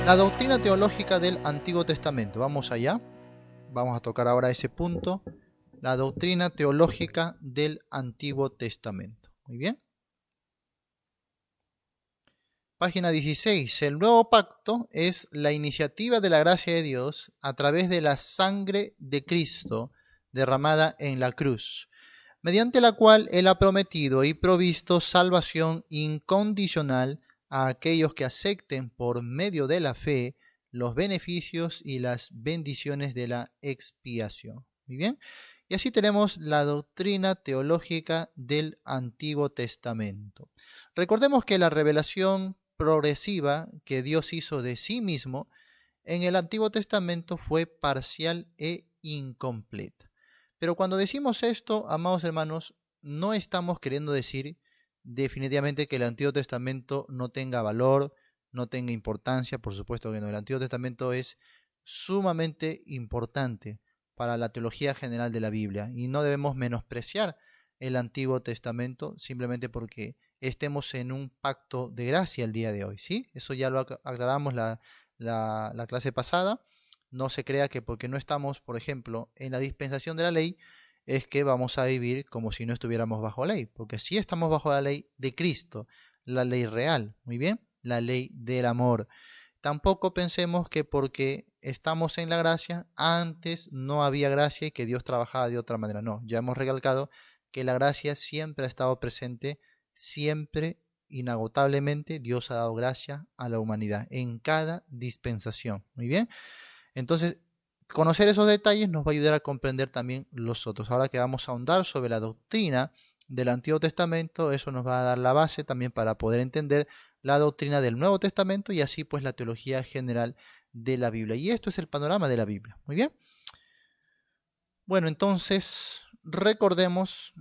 La doctrina teológica del Antiguo Testamento. Vamos allá. Vamos a tocar ahora ese punto. La doctrina teológica del Antiguo Testamento. Muy bien. Página 16. El nuevo pacto es la iniciativa de la gracia de Dios a través de la sangre de Cristo derramada en la cruz, mediante la cual Él ha prometido y provisto salvación incondicional a aquellos que acepten por medio de la fe los beneficios y las bendiciones de la expiación. Muy bien. Y así tenemos la doctrina teológica del Antiguo Testamento. Recordemos que la revelación progresiva que Dios hizo de sí mismo en el Antiguo Testamento fue parcial e incompleta. Pero cuando decimos esto, amados hermanos, no estamos queriendo decir definitivamente que el Antiguo Testamento no tenga valor, no tenga importancia. Por supuesto que no. El Antiguo Testamento es sumamente importante para la teología general de la Biblia y no debemos menospreciar el Antiguo Testamento simplemente porque estemos en un pacto de gracia el día de hoy, ¿sí? Eso ya lo aclaramos la clase pasada. No se crea que porque no estamos, por ejemplo, en la dispensación de la ley, es que vamos a vivir como si no estuviéramos bajo ley, porque sí estamos bajo la ley de Cristo, la ley real, muy bien, la ley del amor. Tampoco pensemos que porque estamos en la gracia, antes no había gracia y que Dios trabajaba de otra manera. No, ya hemos recalcado que la gracia siempre ha estado presente, siempre, inagotablemente, Dios ha dado gracia a la humanidad en cada dispensación. Muy bien. Entonces, conocer esos detalles nos va a ayudar a comprender también los otros. Ahora que vamos a ahondar sobre la doctrina del Antiguo Testamento, eso nos va a dar la base también para poder entender la doctrina del Nuevo Testamento y así pues la teología general de la Biblia. Y esto es el panorama de la Biblia. Muy bien. Bueno, entonces recordemos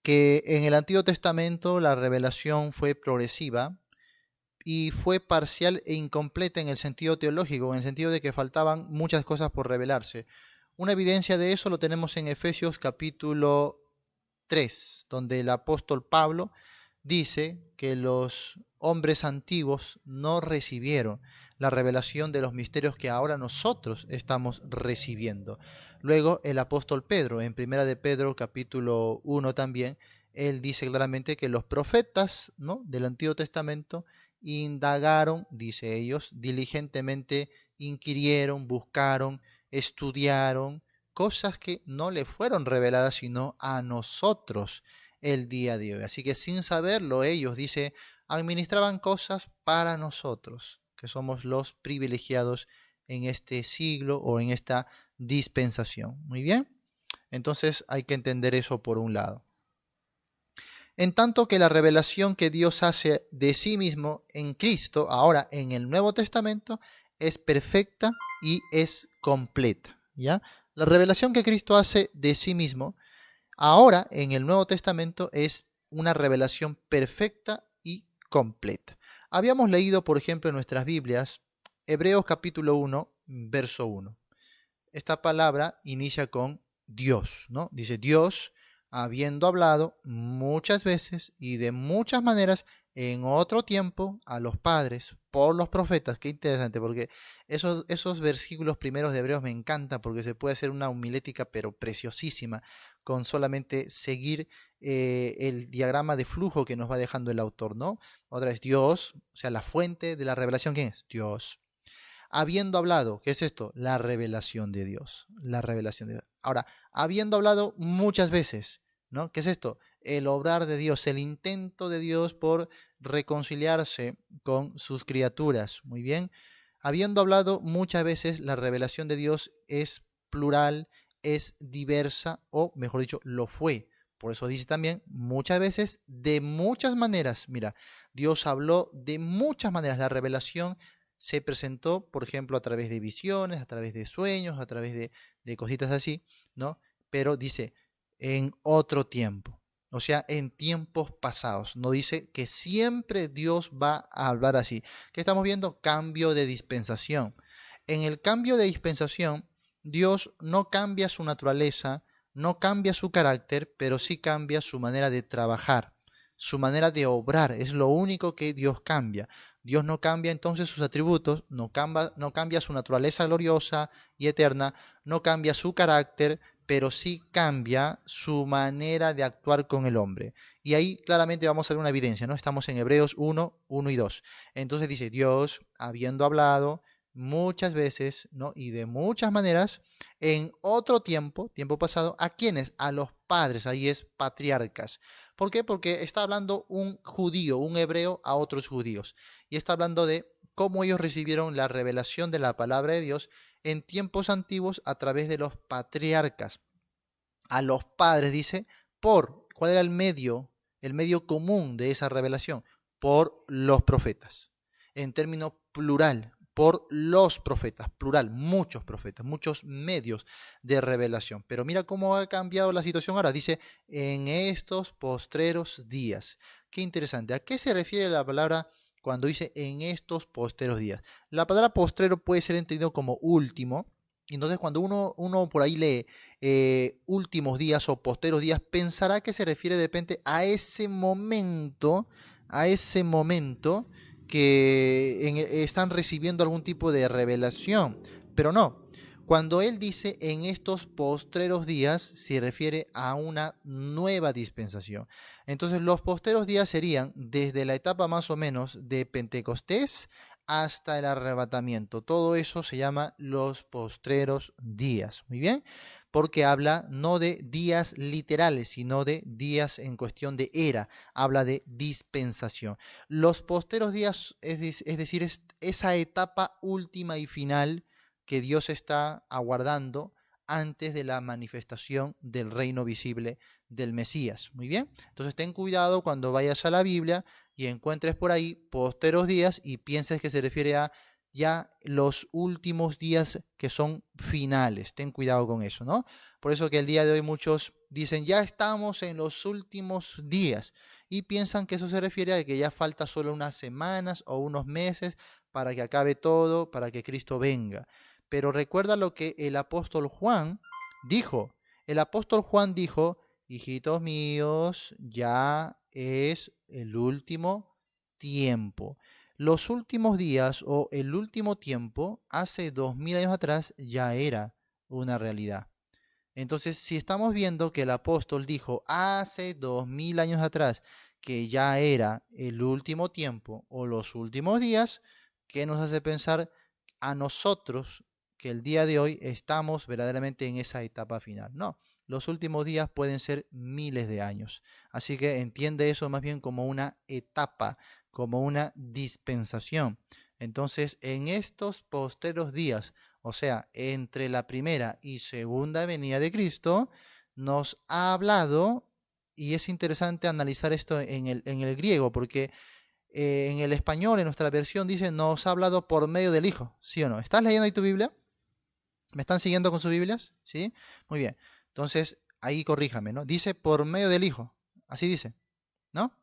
que en el Antiguo Testamento la revelación fue progresiva y fue parcial e incompleta en el sentido teológico, en el sentido de que faltaban muchas cosas por revelarse. Una evidencia de eso lo tenemos en Efesios capítulo 3, donde el apóstol Pablo dice que los hombres antiguos no recibieron la revelación de los misterios que ahora nosotros estamos recibiendo. Luego el apóstol Pedro, en Primera de Pedro capítulo 1 también, él dice claramente que los profetas, ¿no?, del Antiguo Testamento indagaron, dice ellos, diligentemente inquirieron, buscaron, estudiaron cosas que no le fueron reveladas sino a nosotros el día de hoy. Así que sin saberlo ellos, dice, administraban cosas para nosotros, que somos los privilegiados en este siglo o en esta dispensación. Muy bien, entonces hay que entender eso por un lado. En tanto que la revelación que Dios hace de sí mismo en Cristo, ahora en el Nuevo Testamento, es perfecta y es completa, ¿ya? La revelación que Cristo hace de sí mismo, ahora en el Nuevo Testamento, es una revelación perfecta y completa. Habíamos leído, por ejemplo, en nuestras Biblias, Hebreos capítulo 1, verso 1. Esta palabra inicia con Dios, ¿no? Dice Dios, habiendo hablado muchas veces y de muchas maneras en otro tiempo a los padres por los profetas. Qué interesante, porque esos versículos primeros de Hebreos me encantan porque se puede hacer una homilética pero preciosísima con solamente seguir el diagrama de flujo que nos va dejando el autor, ¿no? Otra es Dios, o sea, la fuente de la revelación, ¿quién es? Dios. Habiendo hablado, ¿qué es esto? La revelación de Dios, la revelación de Dios. Ahora, habiendo hablado muchas veces, ¿no? ¿Qué es esto? El obrar de Dios, el intento de Dios por reconciliarse con sus criaturas. Muy bien. Habiendo hablado muchas veces, la revelación de Dios es plural, es diversa, o mejor dicho, lo fue. Por eso dice también muchas veces, de muchas maneras. Mira, Dios habló de muchas maneras. La revelación se presentó, por ejemplo, a través de visiones, a través de sueños, a través de cositas así, ¿no? Pero dice, en otro tiempo, o sea, en tiempos pasados. No dice que siempre Dios va a hablar así. ¿Qué estamos viendo? Cambio de dispensación. En el cambio de dispensación, Dios no cambia su naturaleza, no cambia su carácter, pero sí cambia su manera de trabajar, su manera de obrar. Es lo único que Dios cambia. Dios no cambia entonces sus atributos, no cambia su naturaleza gloriosa y eterna, no cambia su carácter, pero sí cambia su manera de actuar con el hombre. Y ahí claramente vamos a ver una evidencia, ¿no? Estamos en Hebreos 1 y 2. Entonces dice, Dios, habiendo hablado muchas veces, ¿no? Y de muchas maneras, en otro tiempo, tiempo pasado, ¿a quiénes? A los padres, ahí es patriarcas. ¿Por qué? Porque está hablando un judío, un hebreo a otros judíos. Y está hablando de cómo ellos recibieron la revelación de la palabra de Dios en tiempos antiguos a través de los patriarcas. A los padres, dice, ¿cuál era el medio común de esa revelación? Por los profetas. En términos plural, por los profetas, plural, muchos profetas, muchos medios de revelación. Pero mira cómo ha cambiado la situación ahora. Dice, en estos postreros días. Qué interesante. ¿A qué se refiere la palabra cuando dice en estos postreros días? La palabra postrero puede ser entendido como último. Entonces, cuando uno por ahí lee últimos días o posteros días, pensará que se refiere de repente a ese momento están recibiendo algún tipo de revelación, pero no. Cuando él dice en estos postreros días, se refiere a una nueva dispensación. Entonces, los postreros días serían desde la etapa más o menos de Pentecostés hasta el arrebatamiento. Todo eso se llama los postreros días. Muy bien, porque habla no de días literales, sino de días en cuestión de era, habla de dispensación. Los posteros días, es decir, es esa etapa última y final que Dios está aguardando antes de la manifestación del reino visible del Mesías. Muy bien, entonces ten cuidado cuando vayas a la Biblia y encuentres por ahí posteros días y pienses que se refiere a ya los últimos días que son finales. Ten cuidado con eso, ¿no? Por eso que el día de hoy muchos dicen, ya estamos en los últimos días y piensan que eso se refiere a que ya falta solo unas semanas o unos meses para que acabe todo, para que Cristo venga. Pero recuerda lo que el apóstol Juan dijo. El apóstol Juan dijo, hijitos míos, ya es el último tiempo. Los últimos días o el último tiempo, hace 2000 años atrás, ya era una realidad. Entonces, si estamos viendo que el apóstol dijo hace 2000 años atrás que ya era el último tiempo o los últimos días, ¿qué nos hace pensar a nosotros que el día de hoy estamos verdaderamente en esa etapa final? No, los últimos días pueden ser miles de años. Así que entiende eso más bien como una etapa, como una dispensación. Entonces, en estos posteros días, o sea, entre la primera y segunda venida de Cristo, nos ha hablado, y es interesante analizar esto en el griego, porque en el español, en nuestra versión, dice, nos ha hablado por medio del Hijo, ¿sí o no? ¿Estás leyendo ahí tu Biblia? ¿Me están siguiendo con sus Biblias? ¿Sí? Muy bien. Entonces, ahí corríjame, ¿no? Dice por medio del Hijo, así dice, ¿no?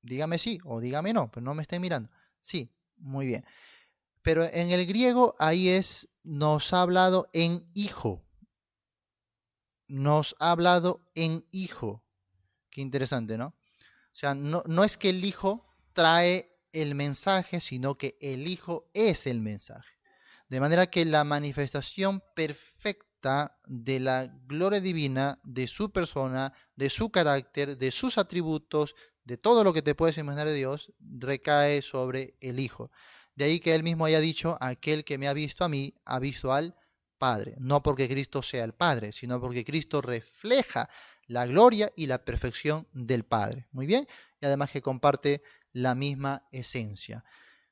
Dígame sí o dígame no, pero no me estén mirando. Sí, muy bien. Pero en el griego ahí nos ha hablado en hijo. Nos ha hablado en hijo. Qué interesante, ¿no? O sea, no es que el hijo trae el mensaje, sino que el hijo es el mensaje. De manera que la manifestación perfecta de la gloria divina, de su persona, de su carácter, de sus atributos, de todo lo que te puedes imaginar de Dios, recae sobre el Hijo. De ahí que él mismo haya dicho, aquel que me ha visto a mí, ha visto al Padre. No porque Cristo sea el Padre, sino porque Cristo refleja la gloria y la perfección del Padre. Muy bien, y además que comparte la misma esencia.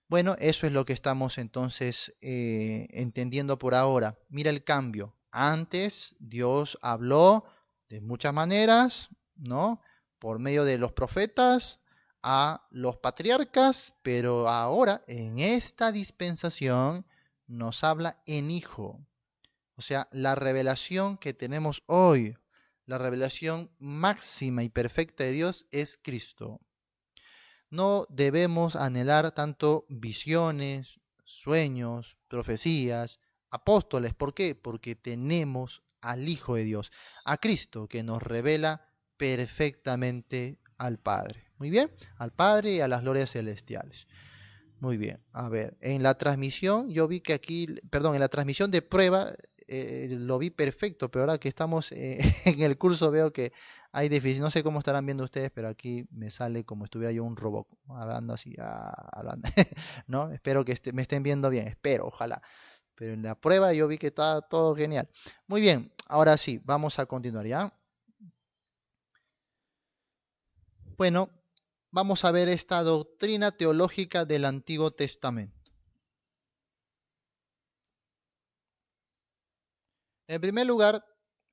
Bueno, eso es lo que estamos entonces entendiendo por ahora. Mira el cambio. Antes Dios habló de muchas maneras, ¿no? Por medio de los profetas a los patriarcas, pero ahora en esta dispensación nos habla en Hijo. O sea, la revelación que tenemos hoy, la revelación máxima y perfecta de Dios es Cristo. No debemos anhelar tanto visiones, sueños, profecías, apóstoles. ¿Por qué? Porque tenemos al Hijo de Dios, a Cristo, que nos revela perfectamente al Padre. Muy bien, al Padre y a las glorias celestiales. Muy bien. A ver, en la transmisión yo vi que aquí, perdón, en la transmisión de prueba lo vi perfecto, pero ahora que estamos en el curso veo que hay déficit. No sé cómo estarán viendo ustedes, pero aquí me sale como estuviera yo un robot hablando así, hablando, ¿no? Espero que me estén viendo bien, espero, ojalá. Pero en la prueba yo vi que está todo genial. Muy bien, ahora sí, vamos a continuar, ¿ya? Bueno, vamos a ver esta doctrina teológica del Antiguo Testamento. En primer lugar,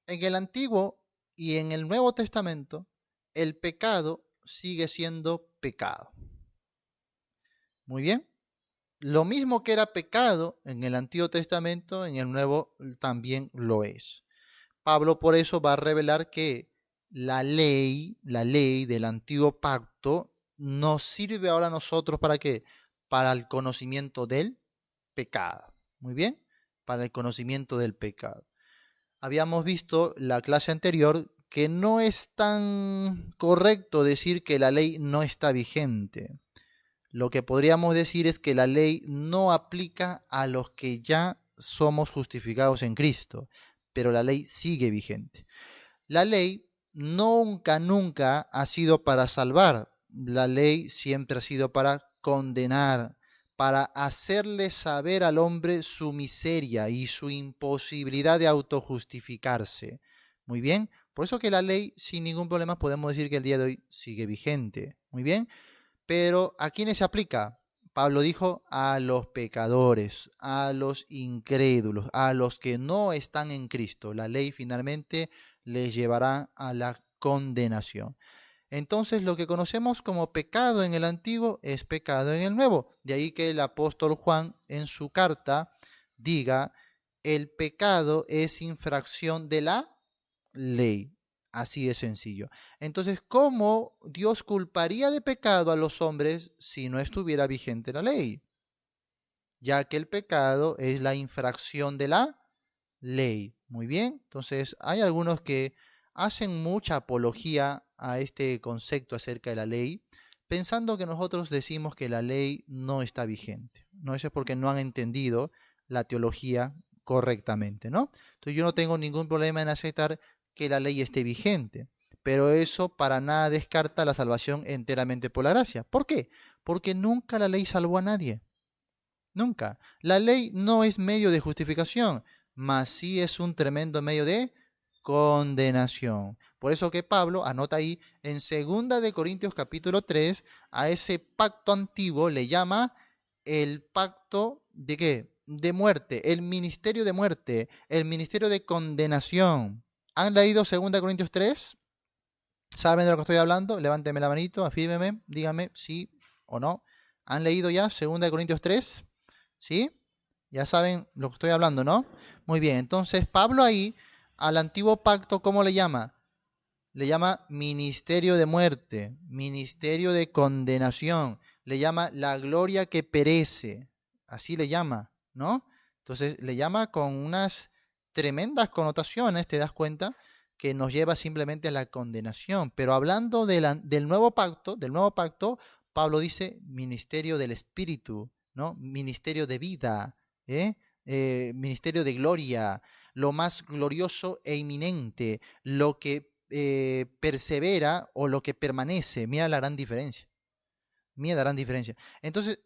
en el Antiguo y en el Nuevo Testamento, el pecado sigue siendo pecado. Muy bien. Lo mismo que era pecado en el Antiguo Testamento, en el Nuevo también lo es. Pablo por eso va a revelar que la ley del antiguo pacto, nos sirve ahora a nosotros para qué? Para el conocimiento del pecado. Muy bien, para el conocimiento del pecado. Habíamos visto la clase anterior que no es tan correcto decir que la ley no está vigente. Lo que podríamos decir es que la ley no aplica a los que ya somos justificados en Cristo, pero la ley sigue vigente. La ley nunca, nunca ha sido para salvar. La ley siempre ha sido para condenar, para hacerle saber al hombre su miseria y su imposibilidad de autojustificarse. Muy bien, por eso que la ley sin ningún problema podemos decir que el día de hoy sigue vigente. Muy bien, pero ¿a quiénes se aplica? Pablo dijo a los pecadores, a los incrédulos, a los que no están en Cristo. La ley finalmente les llevará a la condenación. Entonces lo que conocemos como pecado en el Antiguo es pecado en el Nuevo. De ahí que el apóstol Juan en su carta diga, el pecado es infracción de la ley. Así de sencillo. Entonces, ¿cómo Dios culparía de pecado a los hombres si no estuviera vigente la ley? Ya que el pecado es la infracción de la ley. Muy bien. Entonces, hay algunos que hacen mucha apología a este concepto acerca de la ley, pensando que nosotros decimos que la ley no está vigente. No, eso es porque no han entendido la teología correctamente, ¿no? Entonces, yo no tengo ningún problema en aceptar que la ley esté vigente, pero eso para nada descarta la salvación enteramente por la gracia. ¿Por qué? Porque nunca la ley salvó a nadie. Nunca. La ley no es medio de justificación, mas sí es un tremendo medio de condenación. Por eso que Pablo anota ahí en 2 Corintios capítulo 3, a ese pacto antiguo le llama el pacto de qué? De muerte, el ministerio de muerte, el ministerio de condenación. ¿Han leído 2 Corintios 3? ¿Saben de lo que estoy hablando? Levánteme la manito, afírmeme, dígame sí o no. ¿Han leído ya 2 Corintios 3? ¿Sí? Ya saben lo que estoy hablando, ¿no? Muy bien, entonces Pablo ahí al antiguo pacto, ¿cómo le llama? Le llama ministerio de muerte, ministerio de condenación, le llama la gloria que perece, así le llama, ¿no? Entonces le llama con unas tremendas connotaciones, ¿te das cuenta? Que nos lleva simplemente a la condenación. Pero hablando del nuevo pacto, Pablo dice ministerio del Espíritu, ¿no? Ministerio de vida, ¿eh? Ministerio de gloria, lo más glorioso e inminente, lo que persevera o lo que permanece. Mira la gran diferencia. Mira la gran diferencia. Entonces,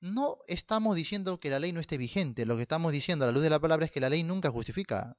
no estamos diciendo que la ley no esté vigente. Lo que estamos diciendo a la luz de la palabra es que la ley nunca justifica.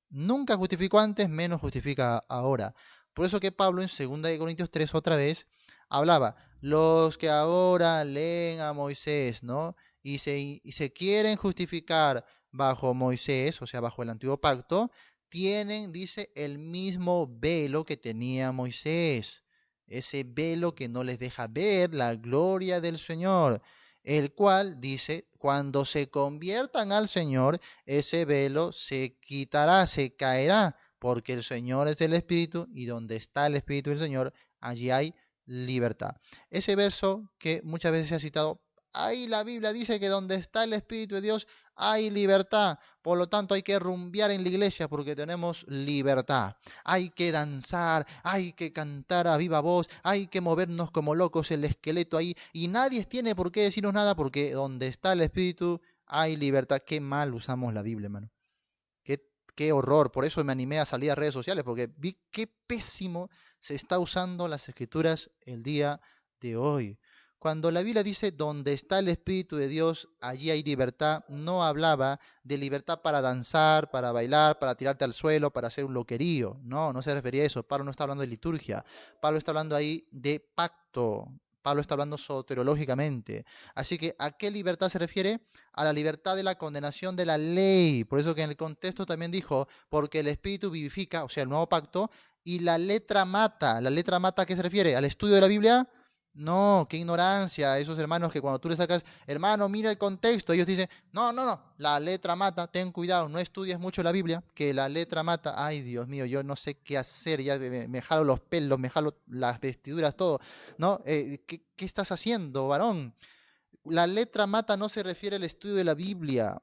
Nunca justificó antes, menos justifica ahora. Por eso que Pablo en 2 Corintios 3 otra vez hablaba, los que ahora leen a Moisés, ¿no? Y se quieren justificar bajo Moisés, o sea, bajo el antiguo pacto, tienen, dice, el mismo velo que tenía Moisés. Ese velo que no les deja ver la gloria del Señor, el cual, dice, cuando se conviertan al Señor, ese velo se quitará, se caerá, porque el Señor es el Espíritu y donde está el Espíritu del Señor, allí hay libertad. Ese verso que muchas veces se ha citado, ahí la Biblia dice que donde está el Espíritu de Dios, hay libertad, por lo tanto hay que rumbear en la iglesia porque tenemos libertad. Hay que danzar, hay que cantar a viva voz, hay que movernos como locos el esqueleto ahí y nadie tiene por qué decirnos nada porque donde está el Espíritu hay libertad. Qué mal usamos la Biblia, hermano. Qué horror. Por eso me animé a salir a redes sociales porque vi qué pésimo se está usando las escrituras el día de hoy. Cuando la Biblia dice, donde está el Espíritu de Dios, allí hay libertad, no hablaba de libertad para danzar, para bailar, para tirarte al suelo, para hacer un loquerío. No, no se refería a eso. Pablo no está hablando de liturgia. Pablo está hablando ahí de pacto. Pablo está hablando soteriológicamente. Así que, ¿a qué libertad se refiere? A la libertad de la condenación de la ley. Por eso que en el contexto también dijo, porque el Espíritu vivifica, o sea, el nuevo pacto, y la letra mata. ¿La letra mata a qué se refiere? ¿Al estudio de la Biblia? No, qué ignorancia. Esos hermanos que cuando tú les sacas, hermano, mira el contexto, ellos dicen, no, no, no, la letra mata, ten cuidado, no estudias mucho la Biblia, que la letra mata. Ay, Dios mío, yo no sé qué hacer, ya me jalo los pelos, me jalo las vestiduras, todo, ¿no? ¿Qué estás haciendo, varón? La letra mata no se refiere al estudio de la Biblia.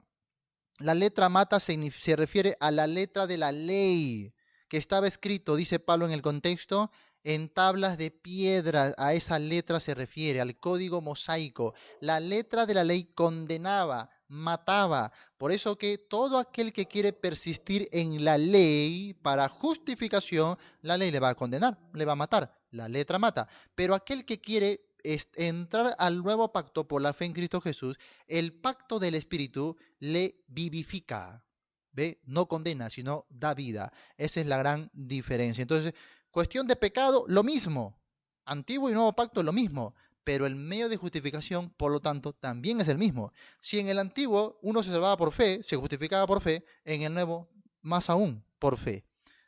La letra mata se refiere a la letra de la ley que estaba escrito, dice Pablo en el contexto, en tablas de piedra. A esa letra se refiere, al código mosaico. La letra de la ley condenaba, mataba. Por eso que todo aquel que quiere persistir en la ley para justificación, la ley le va a condenar, le va a matar. La letra mata. Pero aquel que quiere entrar al nuevo pacto por la fe en Cristo Jesús, el pacto del Espíritu le vivifica, ¿ve? No condena, sino da vida. Esa es la gran diferencia. Entonces, cuestión de pecado, lo mismo. Antiguo y nuevo pacto, lo mismo. Pero el medio de justificación, por lo tanto, también es el mismo. Si en el antiguo uno se salvaba por fe, se justificaba por fe, en el nuevo, más aún, por fe.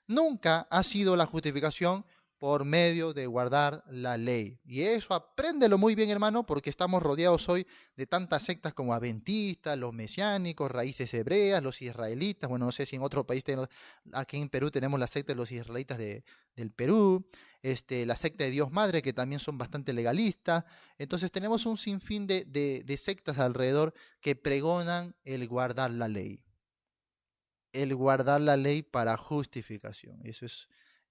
Nunca ha sido la justificación por medio de guardar la ley. Y eso apréndelo muy bien, hermano, porque estamos rodeados hoy de tantas sectas como adventistas, los mesiánicos, raíces hebreas, los israelitas. Bueno, no sé si en otro país tenemos, aquí en Perú tenemos la secta de los israelitas del Perú, la secta de Dios Madre, que también son bastante legalistas. Entonces tenemos un sinfín de sectas alrededor que pregonan el guardar la ley. El guardar la ley para justificación.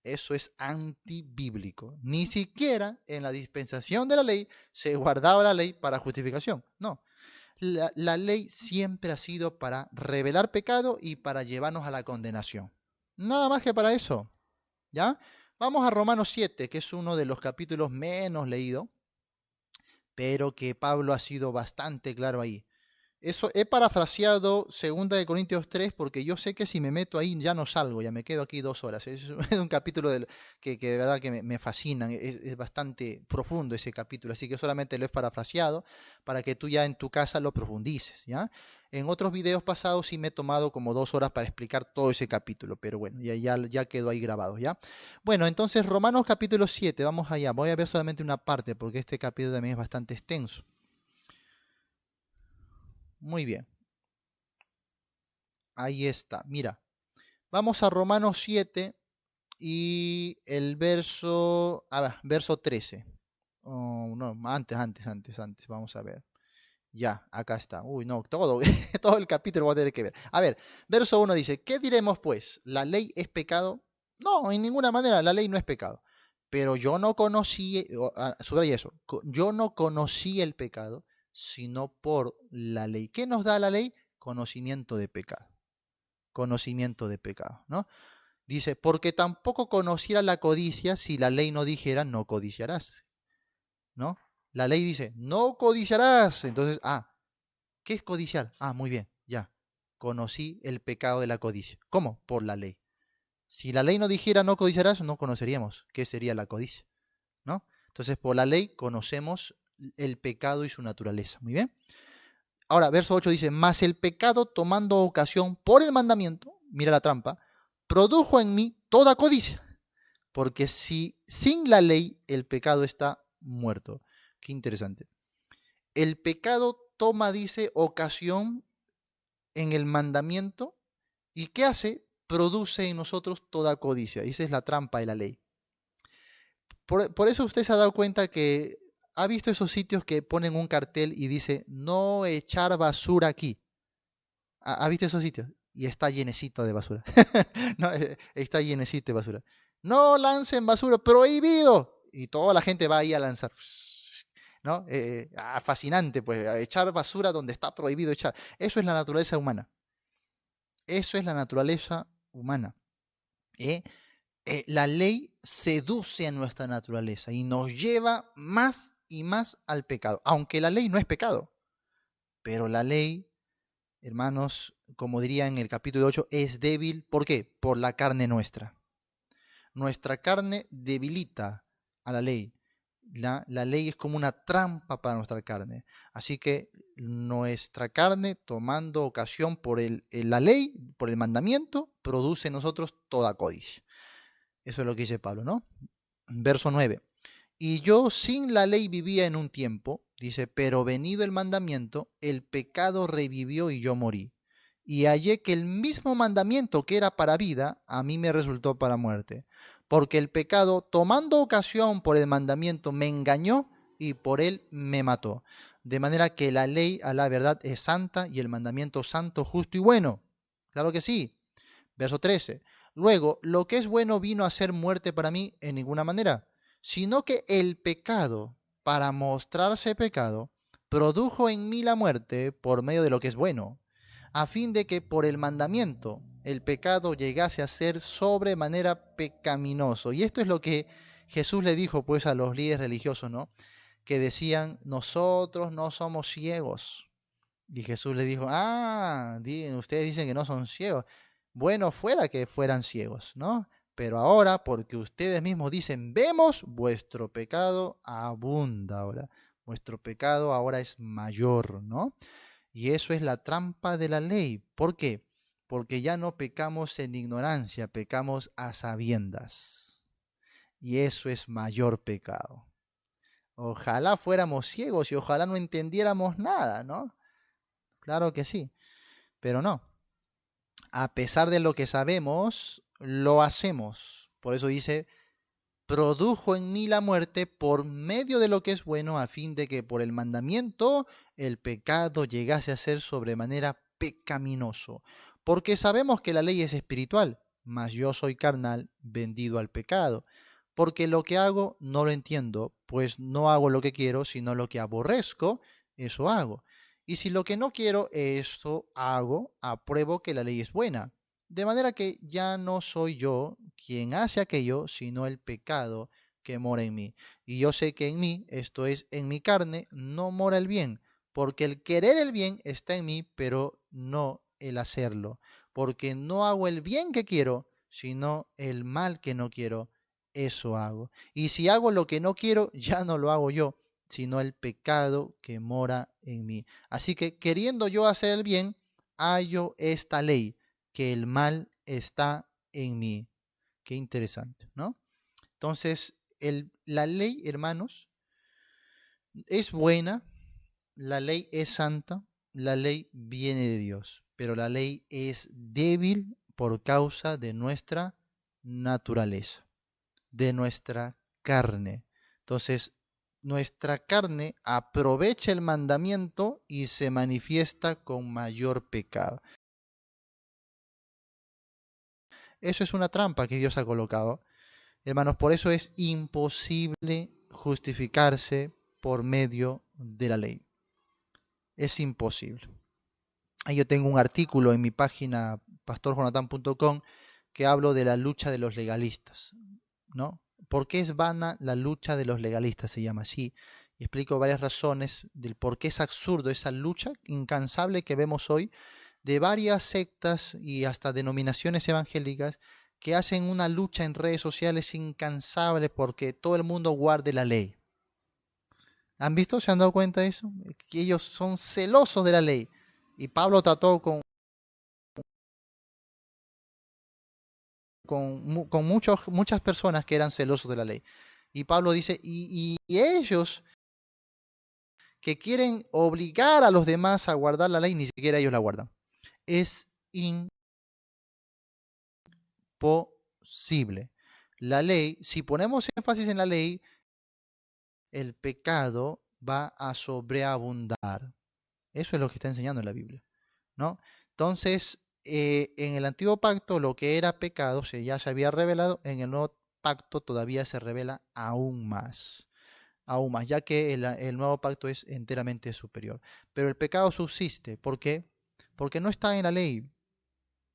Eso es antibíblico. Ni siquiera en la dispensación de la ley se guardaba la ley para justificación. No. La ley siempre ha sido para revelar pecado y para llevarnos a la condenación. Nada más que para eso. ¿Ya? Vamos a Romanos 7, que es uno de los capítulos menos leídos, pero que Pablo ha sido bastante claro ahí. Eso he parafraseado 2 Corintios 3 porque yo sé que si me meto ahí ya no salgo, ya me quedo aquí 2 horas. Es un capítulo que de verdad que me fascina, es bastante profundo ese capítulo, así que solamente lo he parafraseado para que tú ya en tu casa lo profundices, ¿ya? En otros videos pasados sí me he tomado como 2 horas para explicar todo ese capítulo, pero bueno, ya quedó ahí grabado, ¿ya? Bueno, entonces Romanos capítulo 7, vamos allá. Voy a ver solamente una parte porque este capítulo también es bastante extenso. Muy bien. Ahí está, mira. Vamos a Romanos 7 y el verso 13. Oh, no, antes. Vamos a ver. Ya, acá está. Uy, no, todo el capítulo va a tener que ver. A ver, verso 1 dice, ¿qué diremos pues? ¿La ley es pecado? No, en ninguna manera, la ley no es pecado. Pero yo no conocí, subraya eso, yo no conocí el pecado, sino por la ley. ¿Qué nos da la ley? Conocimiento de pecado. Conocimiento de pecado, ¿no? Dice, porque tampoco conociera la codicia si la ley no dijera no codiciarás, ¿no? La ley dice, no codiciarás. Entonces, ¿qué es codiciar? Muy bien, ya. Conocí el pecado de la codicia. ¿Cómo? Por la ley. Si la ley no dijera no codiciarás, no conoceríamos qué sería la codicia, ¿no? Entonces, por la ley conocemos el pecado y su naturaleza. Muy bien. Ahora, verso 8 dice, mas el pecado tomando ocasión por el mandamiento, mira la trampa, produjo en mí toda codicia, porque si sin la ley el pecado está muerto. Qué interesante. El pecado toma, dice, ocasión en el mandamiento, ¿y qué hace? Produce en nosotros toda codicia. Esa es la trampa de la ley. Por eso usted se ha dado cuenta que ha visto esos sitios que ponen un cartel y dice, no echar basura aquí. ¿Ha visto esos sitios? Y está llenecito de basura. No, está llenecito de basura. No lancen basura, prohibido. Y toda la gente va ahí a lanzar. ¿No? Fascinante, pues, a echar basura donde está prohibido echar. Eso es la naturaleza humana. Eso es la naturaleza humana. ¿eh? La ley seduce a nuestra naturaleza y nos lleva más y más al pecado. Aunque la ley no es pecado, pero la ley, hermanos, como diría en el capítulo 8, es débil. ¿Por qué? Por la carne nuestra. Nuestra carne debilita a la ley. La ley es como una trampa para nuestra carne. Así que nuestra carne, tomando ocasión por la ley, por el mandamiento, produce en nosotros toda codicia. Eso es lo que dice Pablo, ¿no? Verso 9. Y yo sin la ley vivía en un tiempo, dice, pero venido el mandamiento, el pecado revivió y yo morí. Y hallé que el mismo mandamiento que era para vida, a mí me resultó para muerte. Porque el pecado, tomando ocasión por el mandamiento, me engañó y por él me mató. De manera que la ley a la verdad es santa y el mandamiento santo, justo y bueno. Claro que sí. Verso 13. Luego, lo que es bueno vino a ser muerte para mí en ninguna manera, sino que el pecado, para mostrarse pecado, produjo en mí la muerte por medio de lo que es bueno, a fin de que por el mandamiento el pecado llegase a ser sobremanera pecaminoso. Y esto es lo que Jesús le dijo pues a los líderes religiosos, ¿no? Que decían, nosotros no somos ciegos. Y Jesús le dijo, ustedes dicen que no son ciegos. Bueno fuera que fueran ciegos, ¿no? Pero ahora, porque ustedes mismos dicen, vemos, vuestro pecado abunda ahora. Vuestro pecado ahora es mayor, ¿no? Y eso es la trampa de la ley. ¿Por qué? Porque ya no pecamos en ignorancia, pecamos a sabiendas. Y eso es mayor pecado. Ojalá fuéramos ciegos y ojalá no entendiéramos nada, ¿no? Claro que sí, pero no. A pesar de lo que sabemos, lo hacemos. Por eso dice, produjo en mí la muerte por medio de lo que es bueno, a fin de que por el mandamiento el pecado llegase a ser sobremanera pecaminoso. Porque sabemos que la ley es espiritual, mas yo soy carnal, vendido al pecado. Porque lo que hago no lo entiendo, pues no hago lo que quiero, sino lo que aborrezco, eso hago. Y si lo que no quiero, eso hago, apruebo que la ley es buena. De manera que ya no soy yo quien hace aquello, sino el pecado que mora en mí. Y yo sé que en mí, esto es, en mi carne, no mora el bien, porque el querer el bien está en mí, pero no el hacerlo. Porque no hago el bien que quiero, sino el mal que no quiero, eso hago. Y si hago lo que no quiero, ya no lo hago yo, sino el pecado que mora en mí. Así que queriendo yo hacer el bien, hallo esta ley, que el mal está en mí. Qué interesante, ¿no? Entonces, la ley, hermanos, es buena, la ley es santa, la ley viene de Dios, pero la ley es débil por causa de nuestra naturaleza, de nuestra carne. Entonces, nuestra carne aprovecha el mandamiento y se manifiesta con mayor pecado. Eso es una trampa que Dios ha colocado. Hermanos, por eso es imposible justificarse por medio de la ley. Es imposible. Ahí yo tengo un artículo en mi página pastorjonathan.com que hablo de la lucha de los legalistas, ¿no? ¿Por qué es vana la lucha de los legalistas? Se llama así. Y explico varias razones del por qué es absurdo esa lucha incansable que vemos hoy de varias sectas y hasta denominaciones evangélicas que hacen una lucha en redes sociales incansable porque todo el mundo guarde la ley. ¿Han visto? ¿Se han dado cuenta de eso? Que ellos son celosos de la ley. Y Pablo trató con muchas personas que eran celosos de la ley. Y Pablo dice, y ellos que quieren obligar a los demás a guardar la ley, ni siquiera ellos la guardan. Es imposible. La ley, si ponemos énfasis en la ley, el pecado va a sobreabundar. Eso es lo que está enseñando en la Biblia, ¿no? Entonces, en el antiguo pacto lo que era pecado ya se había revelado, en el nuevo pacto todavía se revela aún más, ya que el nuevo pacto es enteramente superior. Pero el pecado subsiste, ¿por qué? Porque no está en la ley,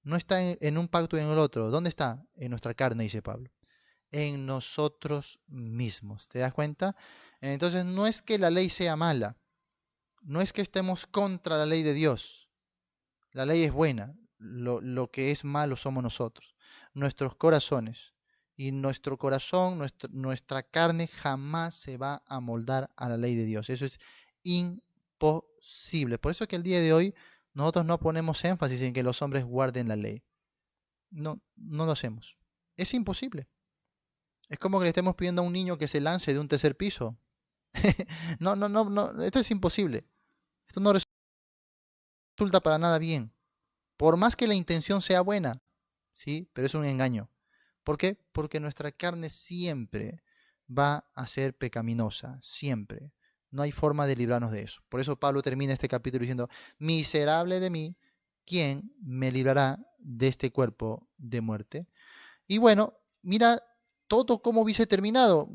no está en un pacto y en el otro. ¿Dónde está? En nuestra carne, dice Pablo. En nosotros mismos. ¿Te das cuenta? Entonces no es que la ley sea mala, no es que estemos contra la ley de Dios. La ley es buena, lo que es malo somos nosotros, nuestros corazones. Y nuestro corazón, nuestra carne jamás se va a moldar a la ley de Dios. Eso es imposible. Por eso es que el día de hoy nosotros no ponemos énfasis en que los hombres guarden la ley. No, no lo hacemos. Es imposible. Es como que le estemos pidiendo a un niño que se lance de un tercer piso. No, no, no, no, esto es imposible. Esto no resulta para nada bien. Por más que la intención sea buena, ¿sí? Pero es un engaño. ¿Por qué? Porque nuestra carne siempre va a ser pecaminosa, siempre. No hay forma de librarnos de eso. Por eso Pablo termina este capítulo diciendo, miserable de mí, ¿quién me librará de este cuerpo de muerte? Y bueno, mira todo cómo hubiese terminado,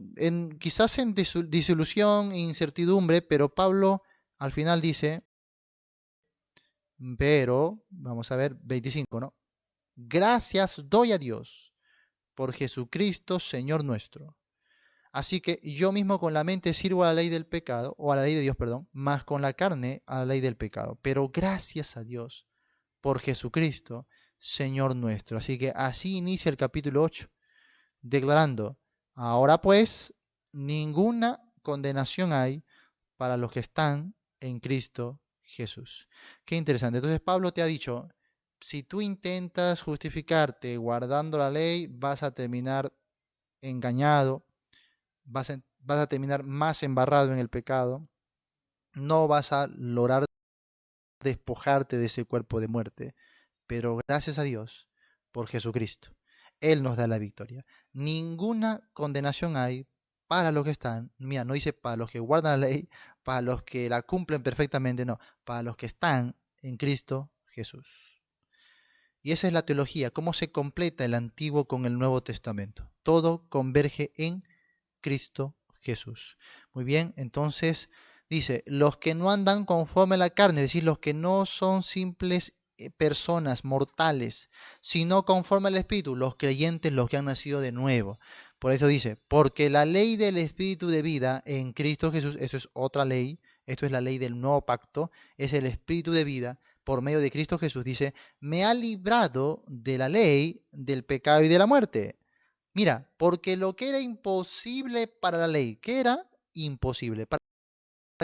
quizás en disolución e incertidumbre, pero Pablo al final dice, pero, vamos a ver, 25, ¿no? Gracias doy a Dios por Jesucristo, Señor nuestro. Así que yo mismo con la mente sirvo a la ley del pecado, o a la ley de Dios, perdón, más con la carne a la ley del pecado. Pero gracias a Dios por Jesucristo, Señor nuestro. Así que así inicia el capítulo 8, declarando, ahora pues, ninguna condenación hay para los que están en Cristo Jesús. Qué interesante. Entonces Pablo te ha dicho, si tú intentas justificarte guardando la ley, vas a terminar engañado, vas a terminar más embarrado en el pecado, no vas a lograr despojarte de ese cuerpo de muerte, pero gracias a Dios por Jesucristo. Él nos da la victoria. Ninguna condenación hay para los que están, mira, no dice para los que guardan la ley, para los que la cumplen perfectamente, no, para los que están en Cristo Jesús. Y esa es la teología, cómo se completa el Antiguo con el Nuevo Testamento. Todo converge en Cristo Jesús. Muy bien, entonces dice, los que no andan conforme a la carne, es decir, los que no son simples personas mortales, sino conforme al Espíritu, los creyentes, los que han nacido de nuevo. Por eso dice, porque la ley del Espíritu de vida en Cristo Jesús, eso es otra ley, esto es la ley del nuevo pacto, es el Espíritu de vida por medio de Cristo Jesús, dice, me ha librado de la ley, del pecado y de la muerte. Mira, porque lo que era imposible para la ley, ¿qué era imposible? ¿Para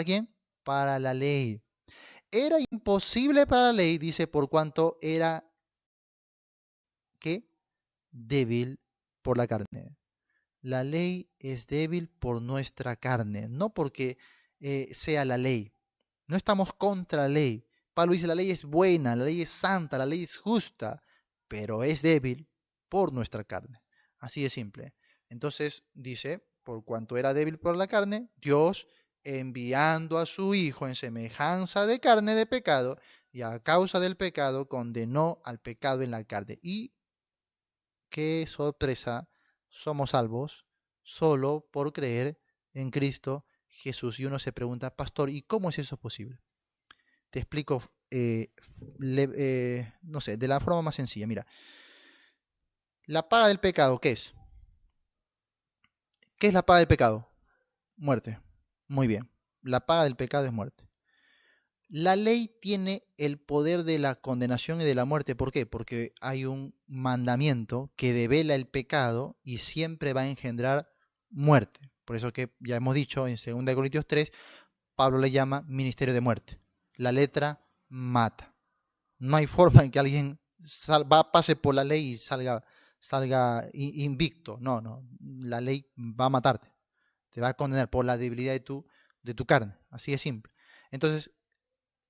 quién? Para la ley. Era imposible para la ley, dice, por cuanto era, ¿qué? Débil por la carne. La ley es débil por nuestra carne, no porque sea la ley. No estamos contra la ley. Pablo dice, la ley es buena, la ley es santa, la ley es justa, pero es débil por nuestra carne. Así de simple. Entonces dice, por cuanto era débil por la carne, Dios, enviando a su Hijo en semejanza de carne de pecado, y a causa del pecado condenó al pecado en la carne. Y qué sorpresa, somos salvos solo por creer en Cristo Jesús. Y uno se pregunta, pastor, ¿y cómo es eso posible? Te explico, no sé, de la forma más sencilla. Mira, la paga del pecado, ¿qué es? ¿Qué es la paga del pecado? Muerte. Muy bien. La paga del pecado es muerte. La ley tiene el poder de la condenación y de la muerte. ¿Por qué? Porque hay un mandamiento que devela el pecado y siempre va a engendrar muerte. Por eso que ya hemos dicho en 2 Corintios 3, Pablo le llama ministerio de muerte. La letra mata. No hay forma en que alguien pase por la ley y salga invicto. No, no. La ley va a matarte. Te va a condenar por la debilidad de tu carne. Así de simple. Entonces,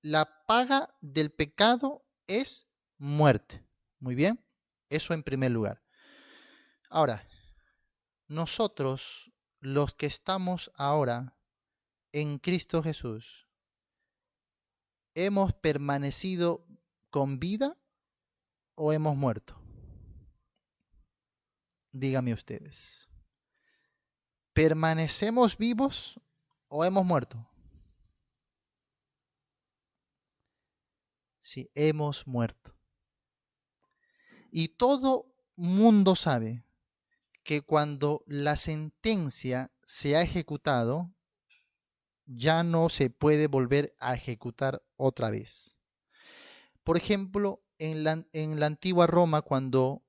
la paga del pecado es muerte. Muy bien. Eso en primer lugar. Ahora, nosotros, los que estamos ahora en Cristo Jesús, hemos permanecido con vida o hemos muerto? Díganme ustedes. ¿Permanecemos vivos o hemos muerto? Sí, hemos muerto. Y todo mundo sabe que cuando la sentencia se ha ejecutado, ya no se puede volver a ejecutar otra vez. Por ejemplo, en la antigua Roma, cuando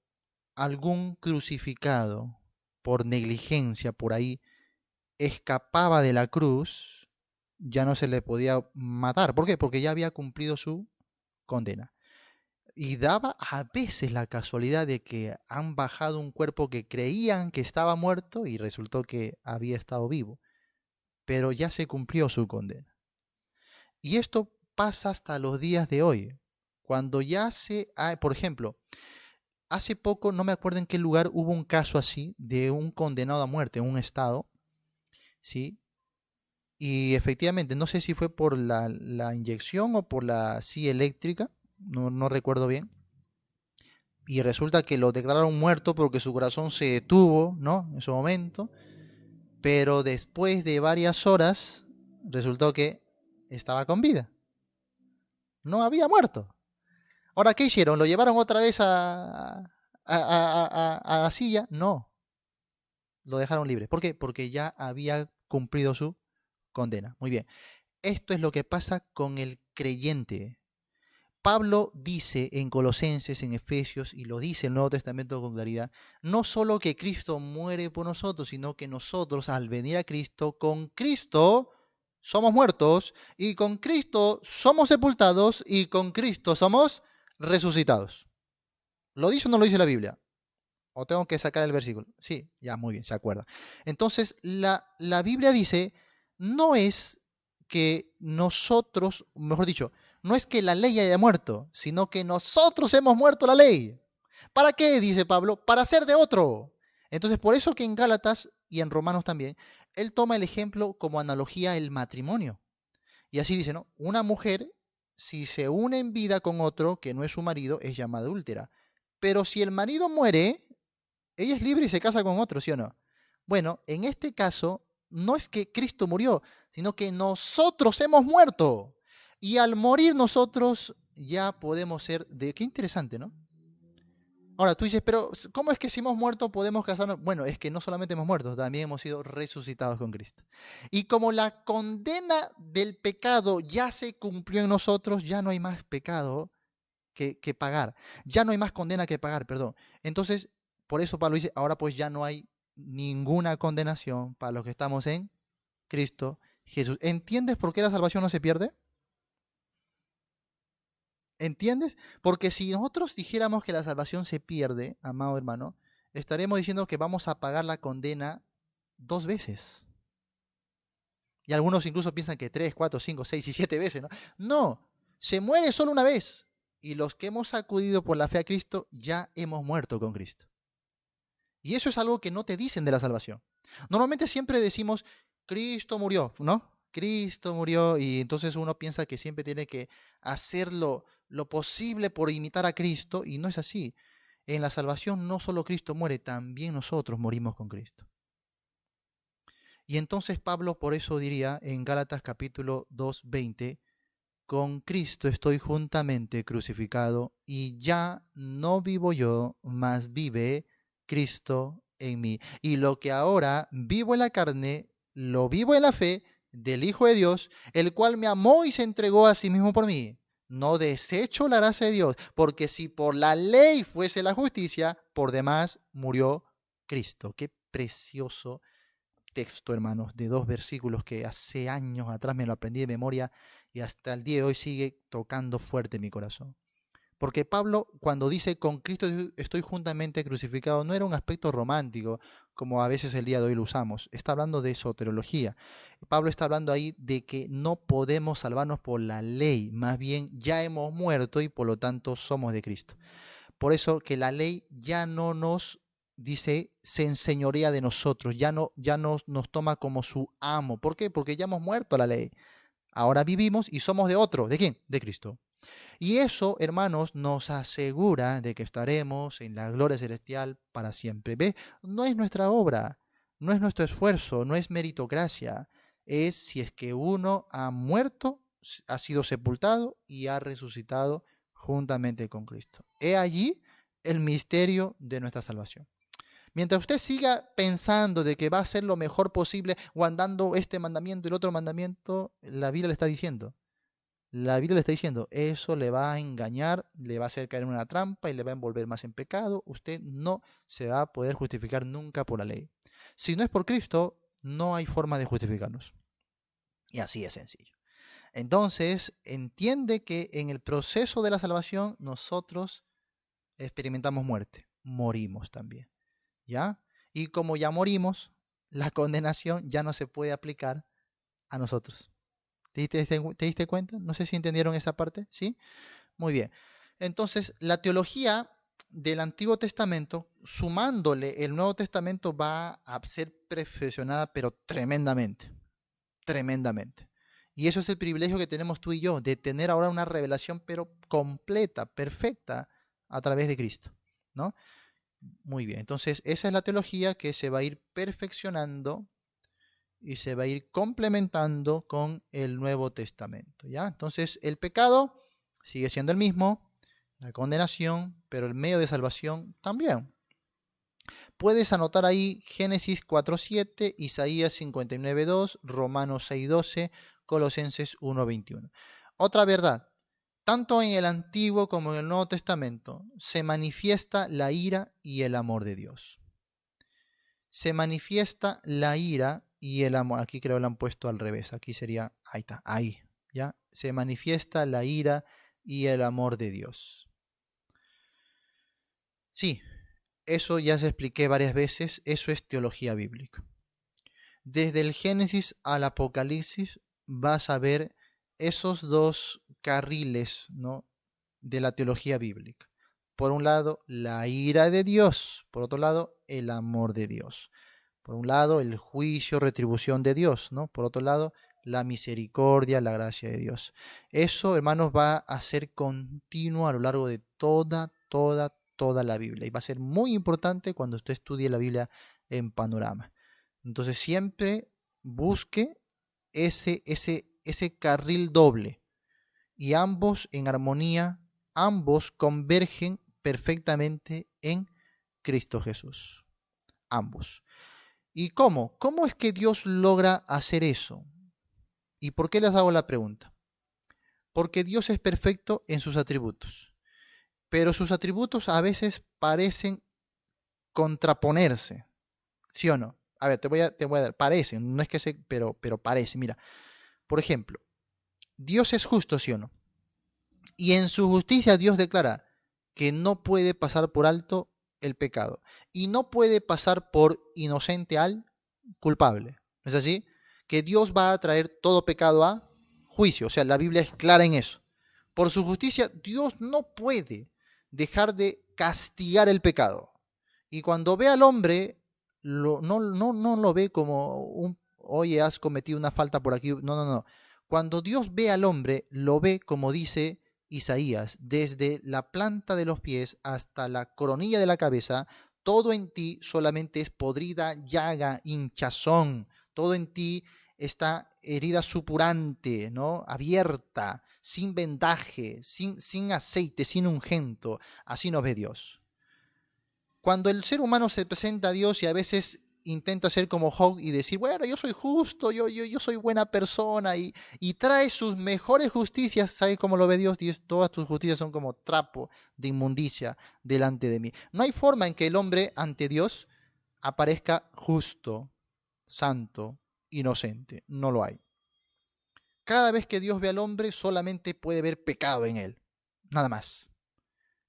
algún crucificado por negligencia por ahí escapaba de la cruz, ya no se le podía matar. ¿Por qué? Porque ya había cumplido su condena. Y daba a veces la casualidad de que han bajado un cuerpo que creían que estaba muerto y resultó que había estado vivo, pero ya se cumplió su condena. Y esto pasa hasta los días de hoy, cuando ya por ejemplo, hace poco, no me acuerdo en qué lugar, hubo un caso así de un condenado a muerte en un estado, ¿sí? Y efectivamente, no sé si fue por la inyección o por la silla eléctrica, no recuerdo bien. Y resulta que lo declararon muerto porque su corazón se detuvo, ¿no? En su momento. Pero después de varias horas, resultó que estaba con vida. No había muerto. Ahora, ¿qué hicieron? ¿Lo llevaron otra vez a la silla? No, lo dejaron libre. ¿Por qué? Porque ya había cumplido su condena. Muy bien. Esto es lo que pasa con el creyente. Pablo dice en Colosenses, en Efesios, y lo dice el Nuevo Testamento con claridad, no solo que Cristo muere por nosotros, sino que nosotros al venir a Cristo, con Cristo somos muertos, y con Cristo somos sepultados, y con Cristo somos resucitados. ¿Lo dice o no lo dice la Biblia? ¿O tengo que sacar el versículo? Sí, ya muy bien, se acuerda. Entonces, la Biblia dice, no es que nosotros, mejor dicho, no es que la ley haya muerto, sino que nosotros hemos muerto la ley. ¿Para qué? Dice Pablo, para ser de otro. Entonces, por eso que en Gálatas y en Romanos también, él toma el ejemplo como analogía el matrimonio. Y así dice, ¿no? Una mujer, si se une en vida con otro que no es su marido, es llamada adúltera. Pero si el marido muere, ella es libre y se casa con otro, ¿sí o no? Bueno, en este caso, no es que Cristo murió, sino que nosotros hemos muerto. Y al morir nosotros ya podemos ser de... Qué interesante, ¿no? Ahora tú dices, pero ¿cómo es que si hemos muerto podemos casarnos? Bueno, es que no solamente hemos muerto, también hemos sido resucitados con Cristo. Y como la condena del pecado ya se cumplió en nosotros, ya no hay más pecado que pagar. Ya no hay más condena que pagar, perdón. Entonces, por eso Pablo dice, ahora pues ya no hay ninguna condenación para los que estamos en Cristo Jesús. ¿Entiendes por qué la salvación no se pierde? ¿Entiendes? Porque si nosotros dijéramos que la salvación se pierde, amado hermano, estaremos diciendo que vamos a pagar la condena dos veces. Y algunos incluso piensan que tres, cuatro, cinco, seis y siete veces, ¿no? No, se muere solo una vez. Y los que hemos acudido por la fe a Cristo ya hemos muerto con Cristo. Y eso es algo que no te dicen de la salvación. Normalmente siempre decimos, Cristo murió, ¿no? Cristo murió y entonces uno piensa que siempre tiene que hacer lo posible por imitar a Cristo y no es así. En la salvación no solo Cristo muere, también nosotros morimos con Cristo. Y entonces Pablo por eso diría en Gálatas capítulo 2:20, con Cristo estoy juntamente crucificado y ya no vivo yo, mas vive Cristo en mí. Y lo que ahora vivo en la carne, lo vivo en la fe del Hijo de Dios, el cual me amó y se entregó a sí mismo por mí. No desecho la gracia de Dios, porque si por la ley fuese la justicia, por demás murió Cristo. Qué precioso texto, hermanos, de dos versículos que hace años atrás me lo aprendí de memoria y hasta el día de hoy sigue tocando fuerte mi corazón. Porque Pablo, cuando dice con Cristo estoy juntamente crucificado, no era un aspecto romántico, como a veces el día de hoy lo usamos. Está hablando de soteriología. Pablo está hablando ahí de que no podemos salvarnos por la ley, más bien ya hemos muerto y por lo tanto somos de Cristo. Por eso que la ley ya no nos dice, se enseñorea de nosotros, ya nos toma como su amo. ¿Por qué? Porque ya hemos muerto a la ley. Ahora vivimos y somos de otro. ¿De quién? De Cristo. Y eso, hermanos, nos asegura de que estaremos en la gloria celestial para siempre. ¿Ve? No es nuestra obra, no es nuestro esfuerzo, no es meritocracia. Es si es que uno ha muerto, ha sido sepultado y ha resucitado juntamente con Cristo. He allí el misterio de nuestra salvación. Mientras usted siga pensando de que va a ser lo mejor posible, guardando este mandamiento y el otro mandamiento, la Biblia le está diciendo, eso le va a engañar, le va a hacer caer en una trampa y le va a envolver más en pecado. Usted no se va a poder justificar nunca por la ley. Si no es por Cristo, no hay forma de justificarnos. Y así es sencillo. Entonces, entiende que en el proceso de la salvación nosotros experimentamos muerte, morimos también, ¿ya? Y como ya morimos, la condenación ya no se puede aplicar a nosotros. ¿Te diste cuenta? No sé si entendieron esa parte, ¿sí? Muy bien. Entonces, la teología del Antiguo Testamento, sumándole el Nuevo Testamento, va a ser perfeccionada, pero tremendamente, tremendamente. Y eso es el privilegio que tenemos tú y yo, de tener ahora una revelación, pero completa, perfecta, a través de Cristo, ¿no? Muy bien, entonces esa es la teología que se va a ir perfeccionando y se va a ir complementando con el Nuevo Testamento, ¿ya? Entonces el pecado sigue siendo el mismo, la condenación, pero el medio de salvación también. Puedes anotar ahí Génesis 4:7, Isaías 59:2, Romanos 6:12, Colosenses 1:21. Otra verdad, tanto en el Antiguo como en el Nuevo Testamento se manifiesta la ira y el amor de Dios. Se manifiesta la ira y el amor. Aquí creo que lo han puesto al revés. Aquí sería, ahí está, ahí, ¿ya? Se manifiesta la ira y el amor de Dios. Sí, eso ya se expliqué varias veces, eso es teología bíblica. Desde el Génesis al Apocalipsis vas a ver esos dos carriles, ¿no?, de la teología bíblica. Por un lado, la ira de Dios, por otro lado, el amor de Dios. Por un lado, el juicio, retribución de Dios, ¿no? Por otro lado, la misericordia, la gracia de Dios. Eso, hermanos, va a ser continuo a lo largo de toda la Biblia. Y va a ser muy importante cuando usted estudie la Biblia en panorama. Entonces, siempre busque ese carril doble. Y ambos en armonía, ambos convergen perfectamente en Cristo Jesús. Ambos. ¿Y cómo? ¿Cómo es que Dios logra hacer eso? ¿Y por qué les hago la pregunta? Porque Dios es perfecto en sus atributos, pero sus atributos a veces parecen contraponerse, ¿sí o no? A ver, te voy a dar, parecen, no es que se, pero parece, mira. Por ejemplo, Dios es justo, ¿sí o no? Y en su justicia Dios declara que no puede pasar por alto el pecado y no puede pasar por inocente al culpable. ¿No es así? Que Dios va a traer todo pecado a juicio. O sea, la Biblia es clara en eso. Por su justicia, Dios no puede dejar de castigar el pecado. Y cuando ve al hombre, no lo ve como un, oye, has cometido una falta por aquí. No. Cuando Dios ve al hombre, lo ve como dice Isaías, desde la planta de los pies hasta la coronilla de la cabeza, todo en ti solamente es podrida, llaga, hinchazón, todo en ti está herida supurante, ¿no? Abierta, sin vendaje, sin aceite, sin ungento. Así nos ve Dios. Cuando el ser humano se presenta a Dios y a veces intenta ser como Job y decir, bueno, yo soy justo, yo soy buena persona y trae sus mejores justicias, ¿sabes cómo lo ve Dios? Dios, todas tus justicias son como trapo de inmundicia delante de mí. No hay forma en que el hombre ante Dios aparezca justo, santo, inocente. No lo hay. Cada vez que Dios ve al hombre solamente puede ver pecado en él, nada más.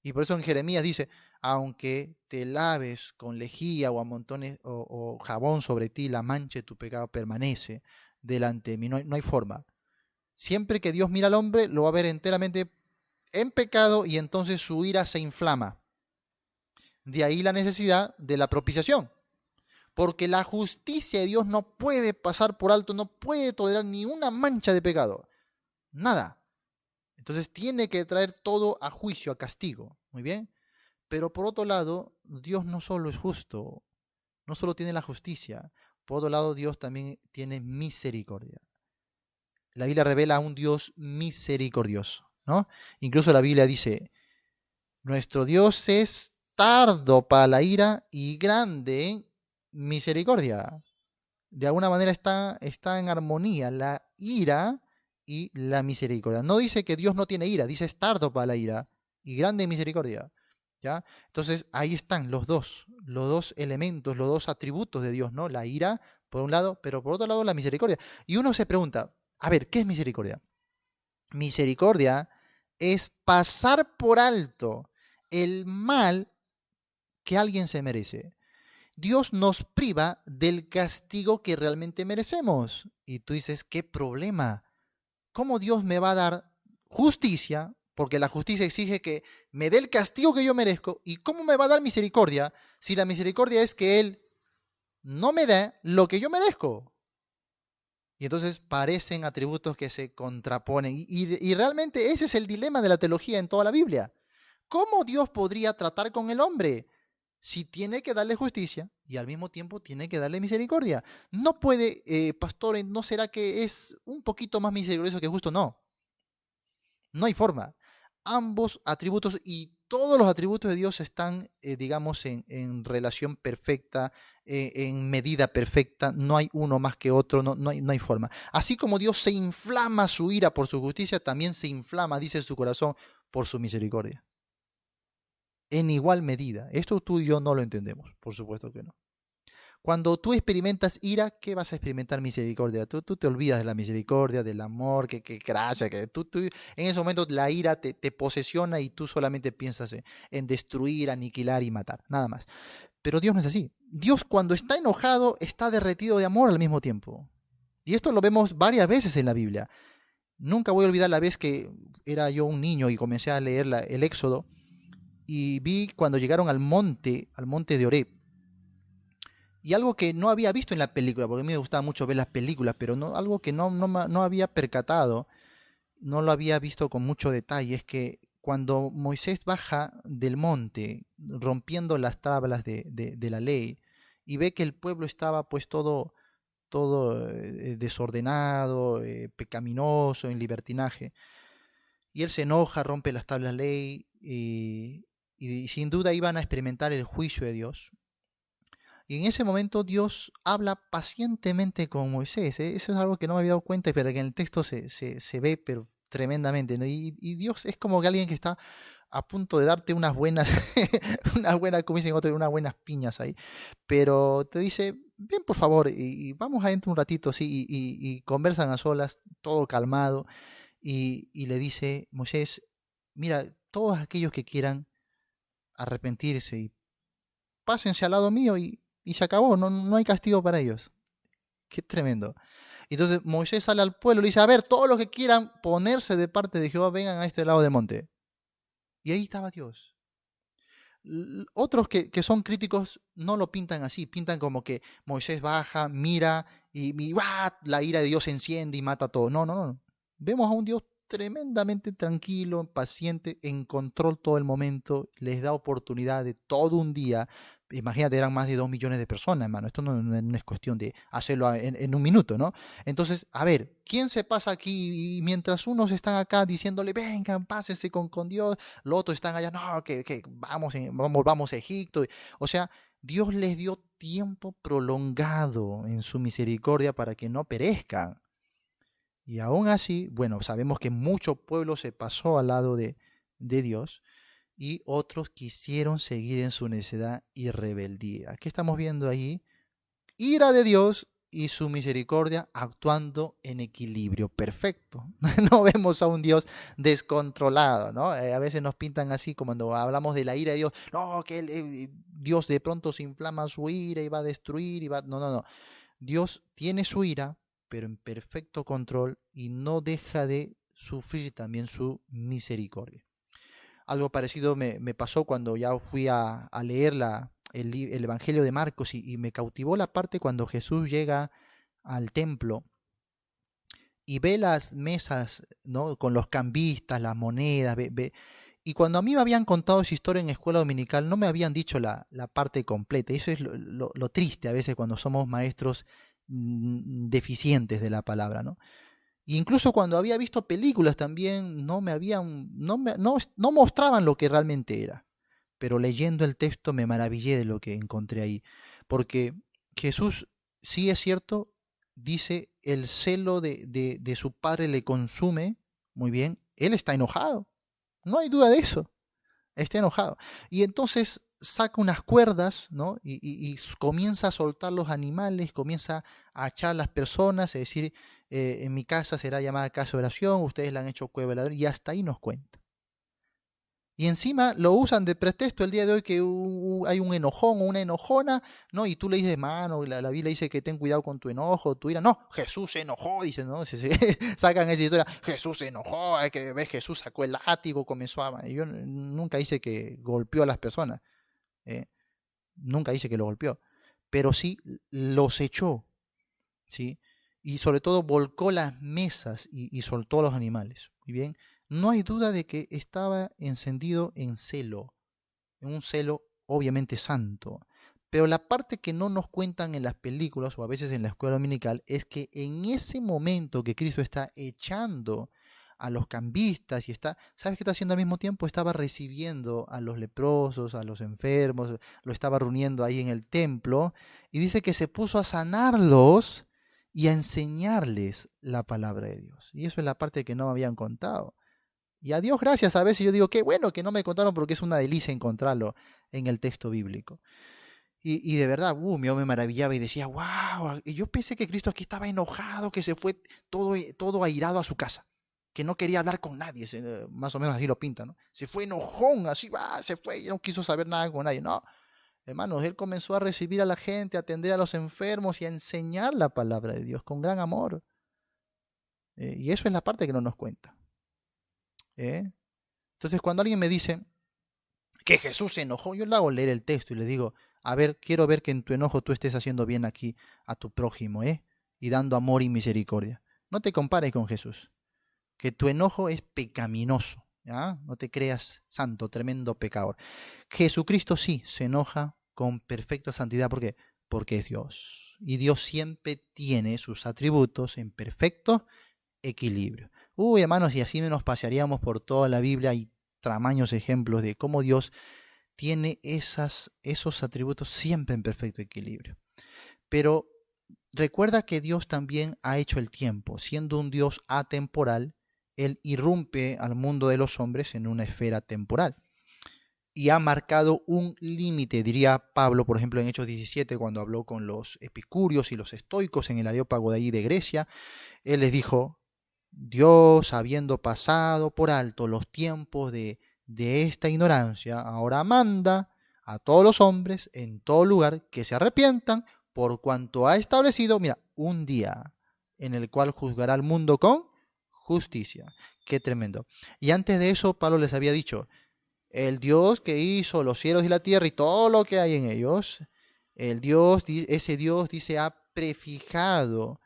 Y por eso en Jeremías dice, aunque te laves con lejía o amontones o jabón sobre ti, la mancha de tu pecado permanece delante de mí. No hay forma. Siempre que Dios mira al hombre, lo va a ver enteramente en pecado y entonces su ira se inflama. De ahí la necesidad de la propiciación. Porque la justicia de Dios no puede pasar por alto, no puede tolerar ni una mancha de pecado. Nada. Entonces tiene que traer todo a juicio, a castigo. Muy bien. Pero por otro lado, Dios no solo es justo, no solo tiene la justicia, por otro lado, Dios también tiene misericordia. La Biblia revela a un Dios misericordioso, ¿no? Incluso la Biblia dice, nuestro Dios es tardo para la ira y grande en misericordia. De alguna manera está en armonía la ira y la misericordia. No dice que Dios no tiene ira, dice es tardo para la ira y grande en misericordia. ¿Ya? Entonces ahí están los dos elementos, los dos atributos de Dios, ¿no? La ira, por un lado, pero por otro lado la misericordia. Y uno se pregunta, a ver, ¿qué es misericordia? Misericordia es pasar por alto el mal que alguien se merece. Dios nos priva del castigo que realmente merecemos. Y tú dices, ¿qué problema? ¿Cómo Dios me va a dar justicia? Porque la justicia exige que me dé el castigo que yo merezco. ¿Y cómo me va a dar misericordia si la misericordia es que Él no me da lo que yo merezco? Y entonces parecen atributos que se contraponen. Y realmente ese es el dilema de la teología en toda la Biblia. ¿Cómo Dios podría tratar con el hombre si tiene que darle justicia y al mismo tiempo tiene que darle misericordia? No puede, pastor, ¿no será que es un poquito más misericordioso que justo? No, no hay forma. Ambos atributos y todos los atributos de Dios están, digamos, en relación perfecta, en medida perfecta. No hay uno más que otro, no hay forma. Así como Dios se inflama su ira por su justicia, también se inflama, dice su corazón, por su misericordia. En igual medida. Esto tú y yo no lo entendemos, por supuesto que no. Cuando tú experimentas ira, ¿qué vas a experimentar misericordia? Tú te olvidas de la misericordia, del amor, que gracia, que tú en ese momento la ira te posesiona y tú solamente piensas en destruir, aniquilar y matar, nada más. Pero Dios no es así. Dios cuando está enojado está derretido de amor al mismo tiempo. Y esto lo vemos varias veces en la Biblia. Nunca voy a olvidar la vez que era yo un niño y comencé a leer el Éxodo y vi cuando llegaron al monte de Oreb. Y algo que no había visto en la película, porque a mí me gustaba mucho ver las películas, pero no, algo que no había percatado, no lo había visto con mucho detalle, es que cuando Moisés baja del monte, rompiendo las tablas de la ley, y ve que el pueblo estaba pues todo desordenado, pecaminoso, en libertinaje, y él se enoja, rompe las tablas de la ley, y sin duda iban a experimentar el juicio de Dios. Y en ese momento Dios habla pacientemente con Moisés. Eso es algo que no me había dado cuenta, pero que en el texto se ve pero tremendamente, ¿no? Y Dios es como que alguien que está a punto de darte unas buenas, unas buenas, como dicen otros, unas buenas piñas ahí. Pero te dice, ven por favor, y vamos adentro un ratito, sí, y conversan a solas, todo calmado, y le dice, Moisés, mira, todos aquellos que quieran arrepentirse y pásense al lado mío y se acabó, no hay castigo para ellos. Qué tremendo. Entonces Moisés sale al pueblo y le dice, a ver, todos los que quieran ponerse de parte de Jehová, vengan a este lado del monte. Y ahí estaba Dios. Otros que son críticos no lo pintan así, pintan como que Moisés baja, mira y ¡guau! La ira de Dios se enciende y mata a todo. No. Vemos a un Dios tremendamente tranquilo, paciente, en control todo el momento, les da oportunidad de todo un día. Imagínate, eran más de 2 millones de personas, hermano. Esto no es cuestión de hacerlo en un minuto, ¿no? Entonces, a ver, ¿quién se pasa aquí? Y mientras unos están acá diciéndole, vengan, pásense con Dios, los otros están allá, no, que vamos a Egipto. O sea, Dios les dio tiempo prolongado en su misericordia para que no perezcan. Y aún así, bueno, sabemos que mucho pueblo se pasó al lado de Dios y otros quisieron seguir en su necedad y rebeldía. ¿Qué estamos viendo ahí? Ira de Dios y su misericordia actuando en equilibrio perfecto. No vemos a un Dios descontrolado, ¿no? A veces nos pintan así como cuando hablamos de la ira de Dios, no, que Dios de pronto se inflama su ira y va a destruir y va... No. Dios tiene su ira, pero en perfecto control y no deja de sufrir también su misericordia. Algo parecido me pasó cuando ya fui a leer el Evangelio de Marcos y me cautivó la parte cuando Jesús llega al templo y ve las mesas, ¿no? Con los cambistas, las monedas, y cuando a mí me habían contado esa historia en escuela dominical, no me habían dicho la parte completa. Y eso es lo triste a veces cuando somos maestros deficientes de la palabra, ¿no? Y incluso cuando había visto películas también no me habían, no mostraban lo que realmente era. Pero leyendo el texto me maravillé de lo que encontré ahí. Porque Jesús, sí es cierto, dice, el celo de su padre le consume, muy bien, él está enojado, no hay duda de eso, está enojado. Y entonces saca unas cuerdas, ¿no? Y comienza a soltar los animales, comienza a echar a las personas, es decir, en mi casa será llamada casa de oración, ustedes la han hecho cueva de ladrón, y hasta ahí nos cuenta. Y encima lo usan de pretexto el día de hoy que hay un enojón o una enojona, ¿no? Y tú le dices, mano, la Biblia dice que ten cuidado con tu enojo, tu ira. No, Jesús se enojó, dicen, ¿no? Sacan esa historia, Jesús se enojó, es que ves, Jesús sacó el látigo, comenzó a... Yo nunca hice que golpeó a las personas, ¿eh? Nunca hice que lo golpeó, pero sí los echó, ¿sí? Y sobre todo volcó las mesas y soltó a los animales. Muy bien, no hay duda de que estaba encendido en celo, en un celo obviamente santo. Pero la parte que no nos cuentan en las películas o a veces en la escuela dominical es que en ese momento que Cristo está echando a los cambistas y está, ¿sabes qué está haciendo al mismo tiempo? Estaba recibiendo a los leprosos, a los enfermos, lo estaba reuniendo ahí en el templo y dice que se puso a sanarlos y a enseñarles la palabra de Dios. Y eso es la parte que no me habían contado. Y a Dios gracias, a veces yo digo, qué bueno que no me contaron porque es una delicia encontrarlo en el texto bíblico. Y de verdad, yo me maravillaba y decía, wow, y yo pensé que Cristo aquí estaba enojado, que se fue todo airado a su casa, que no quería hablar con nadie, más o menos así lo pinta, ¿no? Se fue enojón, así va, se fue y no quiso saber nada con nadie. No, hermanos, él comenzó a recibir a la gente, a atender a los enfermos y a enseñar la palabra de Dios con gran amor. Y eso es la parte que no nos cuenta. ¿Eh? Entonces, cuando alguien me dice que Jesús se enojó, yo le hago leer el texto y le digo, a ver, quiero ver que en tu enojo tú estés haciendo bien aquí a tu prójimo, ¿eh? Y dando amor y misericordia. No te compares con Jesús, que tu enojo es pecaminoso, ¿ya? No te creas santo, tremendo pecador. Jesucristo sí se enoja con perfecta santidad, ¿por qué? Porque es Dios. Y Dios siempre tiene sus atributos en perfecto equilibrio. Uy, hermanos, y así nos pasearíamos por toda la Biblia y tramaños ejemplos de cómo Dios tiene esos atributos siempre en perfecto equilibrio. Pero recuerda que Dios también ha hecho el tiempo. Siendo un Dios atemporal, Él irrumpe al mundo de los hombres en una esfera temporal. Y ha marcado un límite, diría Pablo, por ejemplo, en Hechos 17, cuando habló con los epicúreos y los estoicos en el Areópago de allí de Grecia. Él les dijo, Dios, habiendo pasado por alto los tiempos de esta ignorancia, ahora manda a todos los hombres en todo lugar que se arrepientan por cuanto ha establecido, mira, un día en el cual juzgará al mundo con justicia. Qué tremendo. Y antes de eso, Pablo les había dicho, el Dios que hizo los cielos y la tierra y todo lo que hay en ellos, ese Dios dice, ha prefijado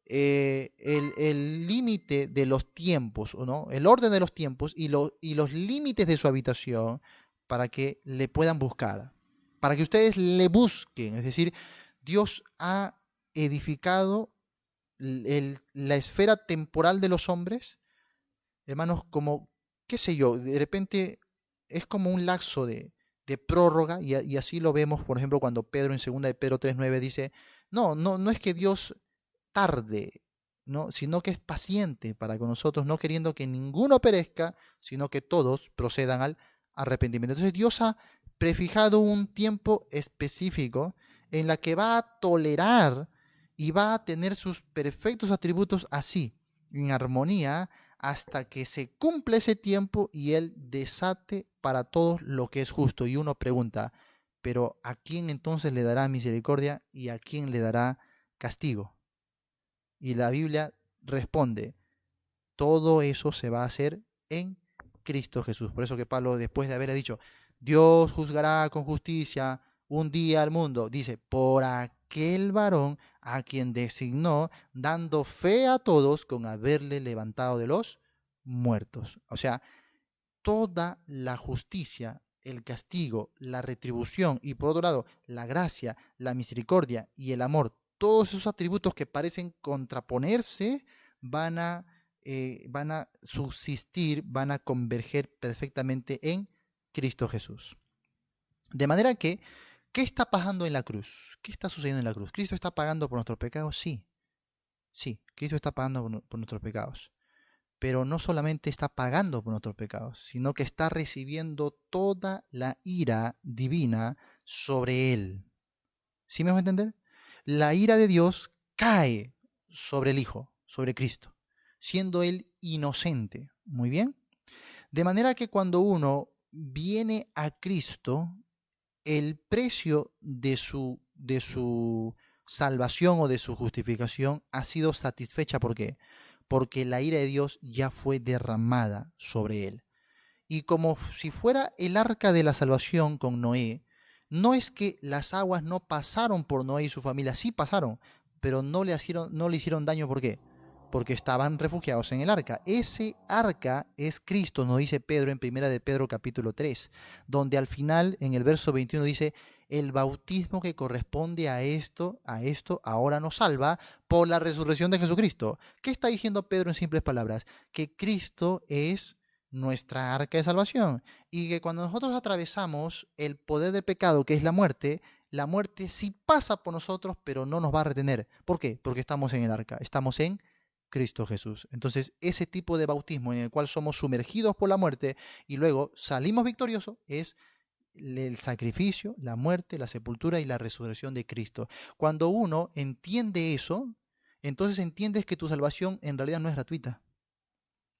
el límite de los tiempos, ¿no? El orden de los tiempos y los límites de su habitación para que le puedan buscar, para que ustedes le busquen. Es decir, Dios ha edificado la esfera temporal de los hombres, hermanos, como, qué sé yo, de repente es como un lapso de prórroga y así lo vemos, por ejemplo, cuando Pedro en 2 de Pedro 3:9 dice, no es que Dios tarde, ¿no? Sino que es paciente para con nosotros, no queriendo que ninguno perezca, sino que todos procedan al arrepentimiento. Entonces Dios ha prefijado un tiempo específico en la que va a tolerar y va a tener sus perfectos atributos así, en armonía, hasta que se cumple ese tiempo y Él desate para todos lo que es justo. Y uno pregunta, pero ¿a quién entonces le dará misericordia y a quién le dará castigo? Y la Biblia responde, todo eso se va a hacer en Cristo Jesús. Por eso que Pablo, después de haber dicho, Dios juzgará con justicia un día al mundo, dice, por aquel varón a quien designó, dando fe a todos con haberle levantado de los muertos. O sea, toda la justicia, el castigo, la retribución y por otro lado la gracia, la misericordia y el amor, todos esos atributos que parecen contraponerse van a subsistir, van a converger perfectamente en Cristo Jesús. De manera que, ¿qué está pasando en la cruz? ¿Qué está sucediendo en la cruz? ¿Cristo está pagando por nuestros pecados? Sí, sí, Cristo está pagando por nuestros pecados. Pero no solamente está pagando por nuestros pecados, sino que está recibiendo toda la ira divina sobre él. ¿Sí me va a entender? La ira de Dios cae sobre el Hijo, sobre Cristo, siendo él inocente. Muy bien. De manera que cuando uno viene a Cristo, el precio de su salvación o de su justificación ha sido satisfecha. ¿Por qué? Porque la ira de Dios ya fue derramada sobre él. Y como si fuera el arca de la salvación con Noé, no es que las aguas no pasaron por Noé y su familia, sí pasaron, pero no le hicieron daño. ¿Por qué? Porque estaban refugiados en el arca. Ese arca es Cristo, nos dice Pedro en 1 de Pedro capítulo 3, donde al final, en el verso 21 dice, el bautismo que corresponde a esto ahora nos salva por la resurrección de Jesucristo. ¿Qué está diciendo Pedro en simples palabras? Que Cristo es nuestra arca de salvación y que cuando nosotros atravesamos el poder del pecado, que es la muerte sí pasa por nosotros, pero no nos va a retener. ¿Por qué? Porque estamos en el arca, estamos en Cristo Jesús. Entonces, ese tipo de bautismo en el cual somos sumergidos por la muerte y luego salimos victoriosos es el sacrificio, la muerte, la sepultura y la resurrección de Cristo. Cuando uno entiende eso, entonces entiendes que tu salvación en realidad no es gratuita.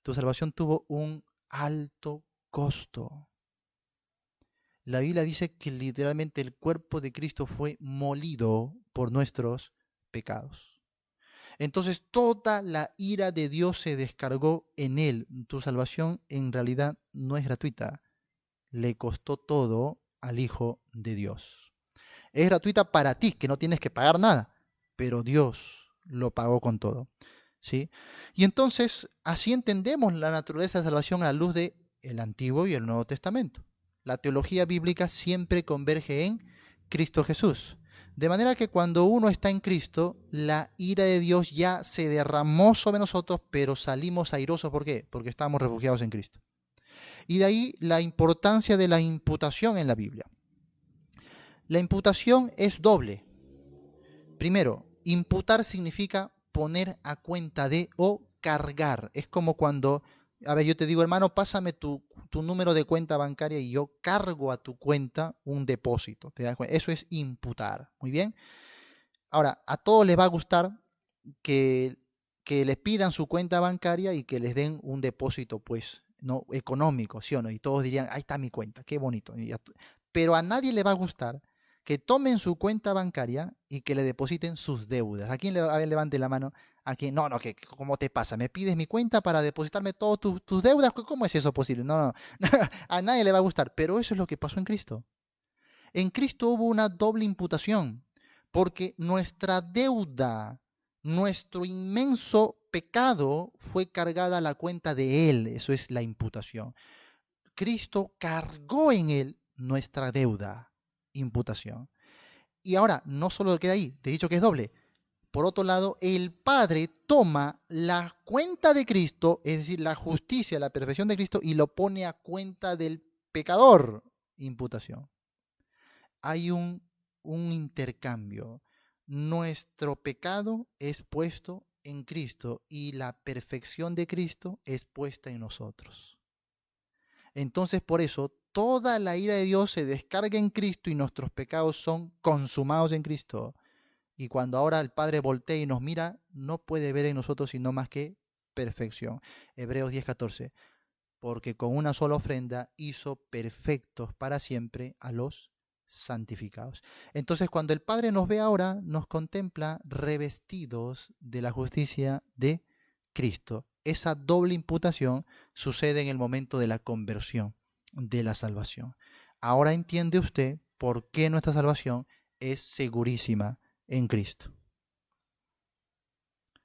Tu salvación tuvo un alto costo. La Biblia dice que literalmente el cuerpo de Cristo fue molido por nuestros pecados. Entonces toda la ira de Dios se descargó en él. Tu salvación en realidad no es gratuita. Le costó todo al Hijo de Dios. Es gratuita para ti, que no tienes que pagar nada, pero Dios lo pagó con todo. ¿Sí? Y entonces así entendemos la naturaleza de salvación a la luz del Antiguo y el Nuevo Testamento. La teología bíblica siempre converge en Cristo Jesús. De manera que cuando uno está en Cristo, la ira de Dios ya se derramó sobre nosotros, pero salimos airosos. ¿Por qué? Porque estamos refugiados en Cristo. Y de ahí la importancia de la imputación en la Biblia. La imputación es doble. Primero, imputar significa poner a cuenta de o cargar. Es como cuando, a ver, yo te digo, hermano, pásame tu número de cuenta bancaria y yo cargo a tu cuenta un depósito. ¿Te das cuenta? Eso es imputar. Muy bien. Ahora, a todos les va a gustar que, que les pidan su cuenta bancaria y que les den un depósito, pues, no económico, ¿sí o no? Y todos dirían, ahí está mi cuenta, qué bonito. Pero a nadie le va a gustar que tomen su cuenta bancaria y que le depositen sus deudas. ¿A quién le, a ver, levante la mano? ¿A quién? No, no, ¿cómo te pasa? ¿Me pides mi cuenta para depositarme todas tus deudas? ¿Cómo es eso posible? No, no, a nadie le va a gustar. Pero eso es lo que pasó en Cristo. En Cristo hubo una doble imputación, porque nuestra deuda, nuestro inmenso pecado fue cargada a la cuenta de Él. Eso es la imputación. Cristo cargó en Él nuestra deuda, imputación. Y ahora, no solo queda ahí, te he dicho que es doble. Por otro lado, el Padre toma la cuenta de Cristo, es decir, la justicia, la perfección de Cristo, y lo pone a cuenta del pecador, imputación. Hay un intercambio. Nuestro pecado es puesto en Cristo y la perfección de Cristo es puesta en nosotros. Entonces, por eso, toda la ira de Dios se descarga en Cristo y nuestros pecados son consumados en Cristo. Y cuando ahora el Padre voltea y nos mira, no puede ver en nosotros sino más que perfección. Hebreos 10:14. Porque con una sola ofrenda hizo perfectos para siempre a los santificados. Entonces, cuando el Padre nos ve ahora, nos contempla revestidos de la justicia de Cristo. Esa doble imputación sucede en el momento de la conversión, de la salvación. Ahora entiende usted por qué nuestra salvación es segurísima en Cristo.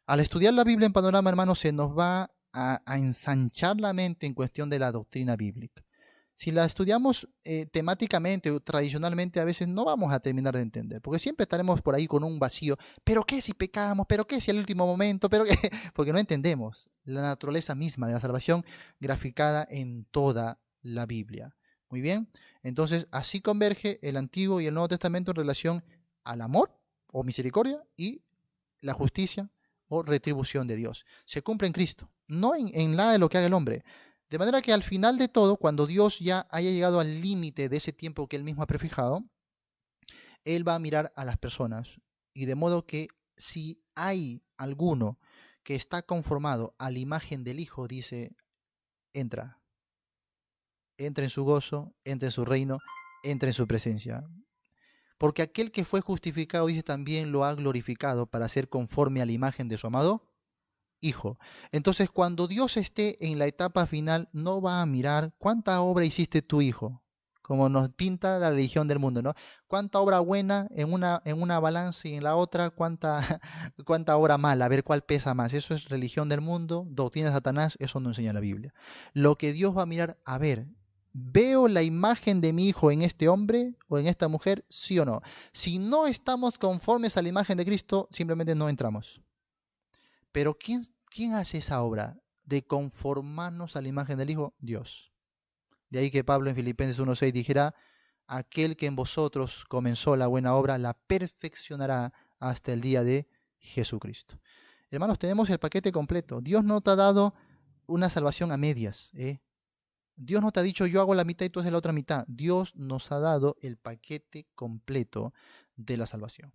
Al estudiar la Biblia en panorama, hermanos, se nos va a ensanchar la mente en cuestión de la doctrina bíblica. Si la estudiamos temáticamente o tradicionalmente, a veces no vamos a terminar de entender, porque siempre estaremos por ahí con un vacío. ¿Pero qué si pecamos? ¿Pero qué si al último momento? ¿Pero qué? Porque no entendemos la naturaleza misma de la salvación graficada en toda la Biblia. Muy bien, entonces así converge el Antiguo y el Nuevo Testamento en relación al amor o misericordia y la justicia o retribución de Dios. Se cumple en Cristo, no en nada de lo que haga el hombre. De manera que al final de todo, cuando Dios ya haya llegado al límite de ese tiempo que Él mismo ha prefijado, Él va a mirar a las personas. Y de modo que si hay alguno que está conformado a la imagen del Hijo, dice, entra. Entra en su gozo, entra en su reino, entra en su presencia. Porque aquel que fue justificado, dice, también lo ha glorificado para ser conforme a la imagen de su amado Hijo. Entonces, cuando Dios esté en la etapa final, no va a mirar cuánta obra hiciste tu hijo, como nos pinta la religión del mundo, ¿no? Cuánta obra buena en una balanza y en la otra, cuánta obra mala, a ver cuál pesa más. Eso es religión del mundo, doctrina de Satanás, eso no enseña la Biblia. Lo que Dios va a mirar, a ver, ¿veo la imagen de mi hijo en este hombre o en esta mujer? ¿Sí o no? Si no estamos conformes a la imagen de Cristo, simplemente no entramos. Pero ¿quién hace esa obra de conformarnos a la imagen del Hijo? Dios. De ahí que Pablo en Filipenses 1:6 dijera, aquel que en vosotros comenzó la buena obra, la perfeccionará hasta el día de Jesucristo. Hermanos, tenemos el paquete completo. Dios no te ha dado una salvación a medias. Dios no te ha dicho, yo hago la mitad y tú haces la otra mitad. Dios nos ha dado el paquete completo de la salvación.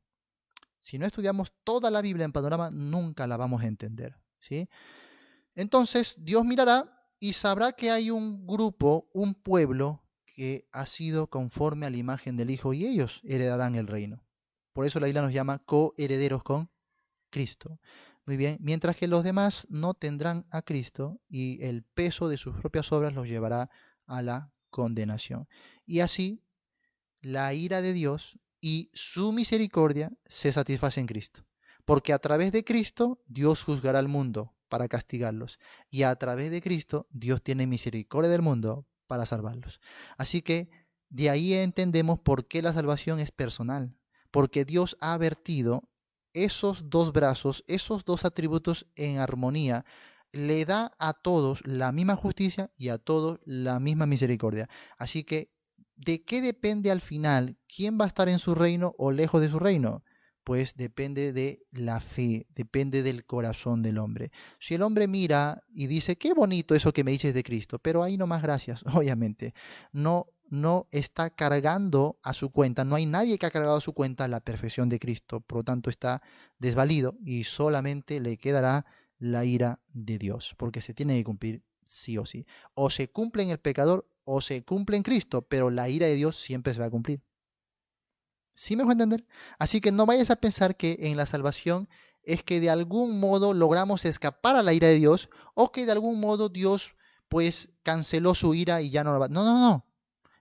Si no estudiamos toda la Biblia en panorama, nunca la vamos a entender, ¿sí? Entonces, Dios mirará y sabrá que hay un grupo, un pueblo que ha sido conforme a la imagen del Hijo y ellos heredarán el reino. Por eso la Biblia nos llama coherederos con Cristo. Muy bien, mientras que los demás no tendrán a Cristo y el peso de sus propias obras los llevará a la condenación. Y así, la ira de Dios y su misericordia se satisface en Cristo. Porque a través de Cristo Dios juzgará al mundo para castigarlos. Y a través de Cristo Dios tiene misericordia del mundo para salvarlos. Así que de ahí entendemos por qué la salvación es personal. Porque Dios ha vertido esos dos brazos, esos dos atributos en armonía. Le da a todos la misma justicia y a todos la misma misericordia. Así que ¿de qué depende al final quién va a estar en su reino o lejos de su reino? Pues depende de la fe, depende del corazón del hombre. Si el hombre mira y dice, qué bonito eso que me dices de Cristo, pero ahí no más gracias, obviamente, no está cargando a su cuenta, no hay nadie que ha cargado a su cuenta la perfección de Cristo, por lo tanto está desvalido y solamente le quedará la ira de Dios, porque se tiene que cumplir sí o sí. O se cumple en el pecador o se cumple en Cristo, pero la ira de Dios siempre se va a cumplir. ¿Sí me dejo entender? Así que no vayas a pensar que en la salvación es que de algún modo logramos escapar a la ira de Dios o que de algún modo Dios pues canceló su ira y ya no la va. No, no, no.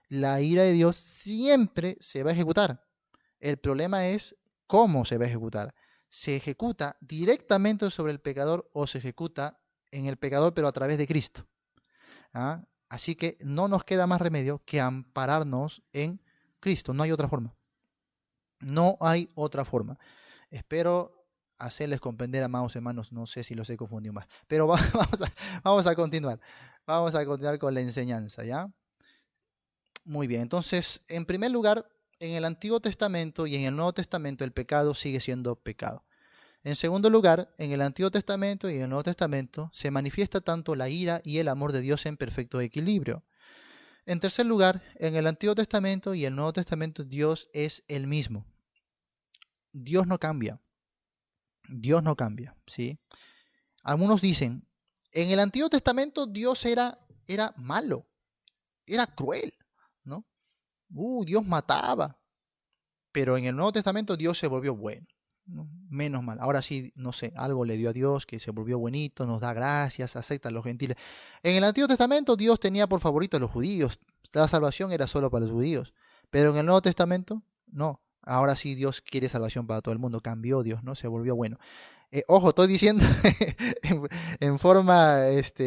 La ira de Dios siempre se va a ejecutar. El problema es cómo se va a ejecutar. ¿Se ejecuta directamente sobre el pecador o se ejecuta en el pecador pero a través de Cristo? ¿Ah? Así que no nos queda más remedio que ampararnos en Cristo. No hay otra forma. No hay otra forma. Espero hacerles comprender, amados hermanos, no sé si los he confundido más, pero vamos a continuar. Vamos a continuar con la enseñanza, ¿ya? Muy bien, entonces, en primer lugar, en el Antiguo Testamento y en el Nuevo Testamento el pecado sigue siendo pecado. En segundo lugar, en el Antiguo Testamento y en el Nuevo Testamento se manifiesta tanto la ira y el amor de Dios en perfecto equilibrio. En tercer lugar, en el Antiguo Testamento y el Nuevo Testamento Dios es el mismo. Dios no cambia. Dios no cambia, ¿sí? Algunos dicen, en el Antiguo Testamento Dios era malo, era cruel, ¿no? Dios mataba. Pero en el Nuevo Testamento Dios se volvió bueno, ¿no? Menos mal. Ahora sí, no sé, algo le dio a Dios que se volvió bonito, nos da gracias, acepta a los gentiles. En el Antiguo Testamento Dios tenía por favorito a los judíos. La salvación era solo para los judíos. Pero en el Nuevo Testamento, no. Ahora sí Dios quiere salvación para todo el mundo. Cambió Dios, ¿no? Se volvió bueno. Ojo, estoy diciendo en, en forma,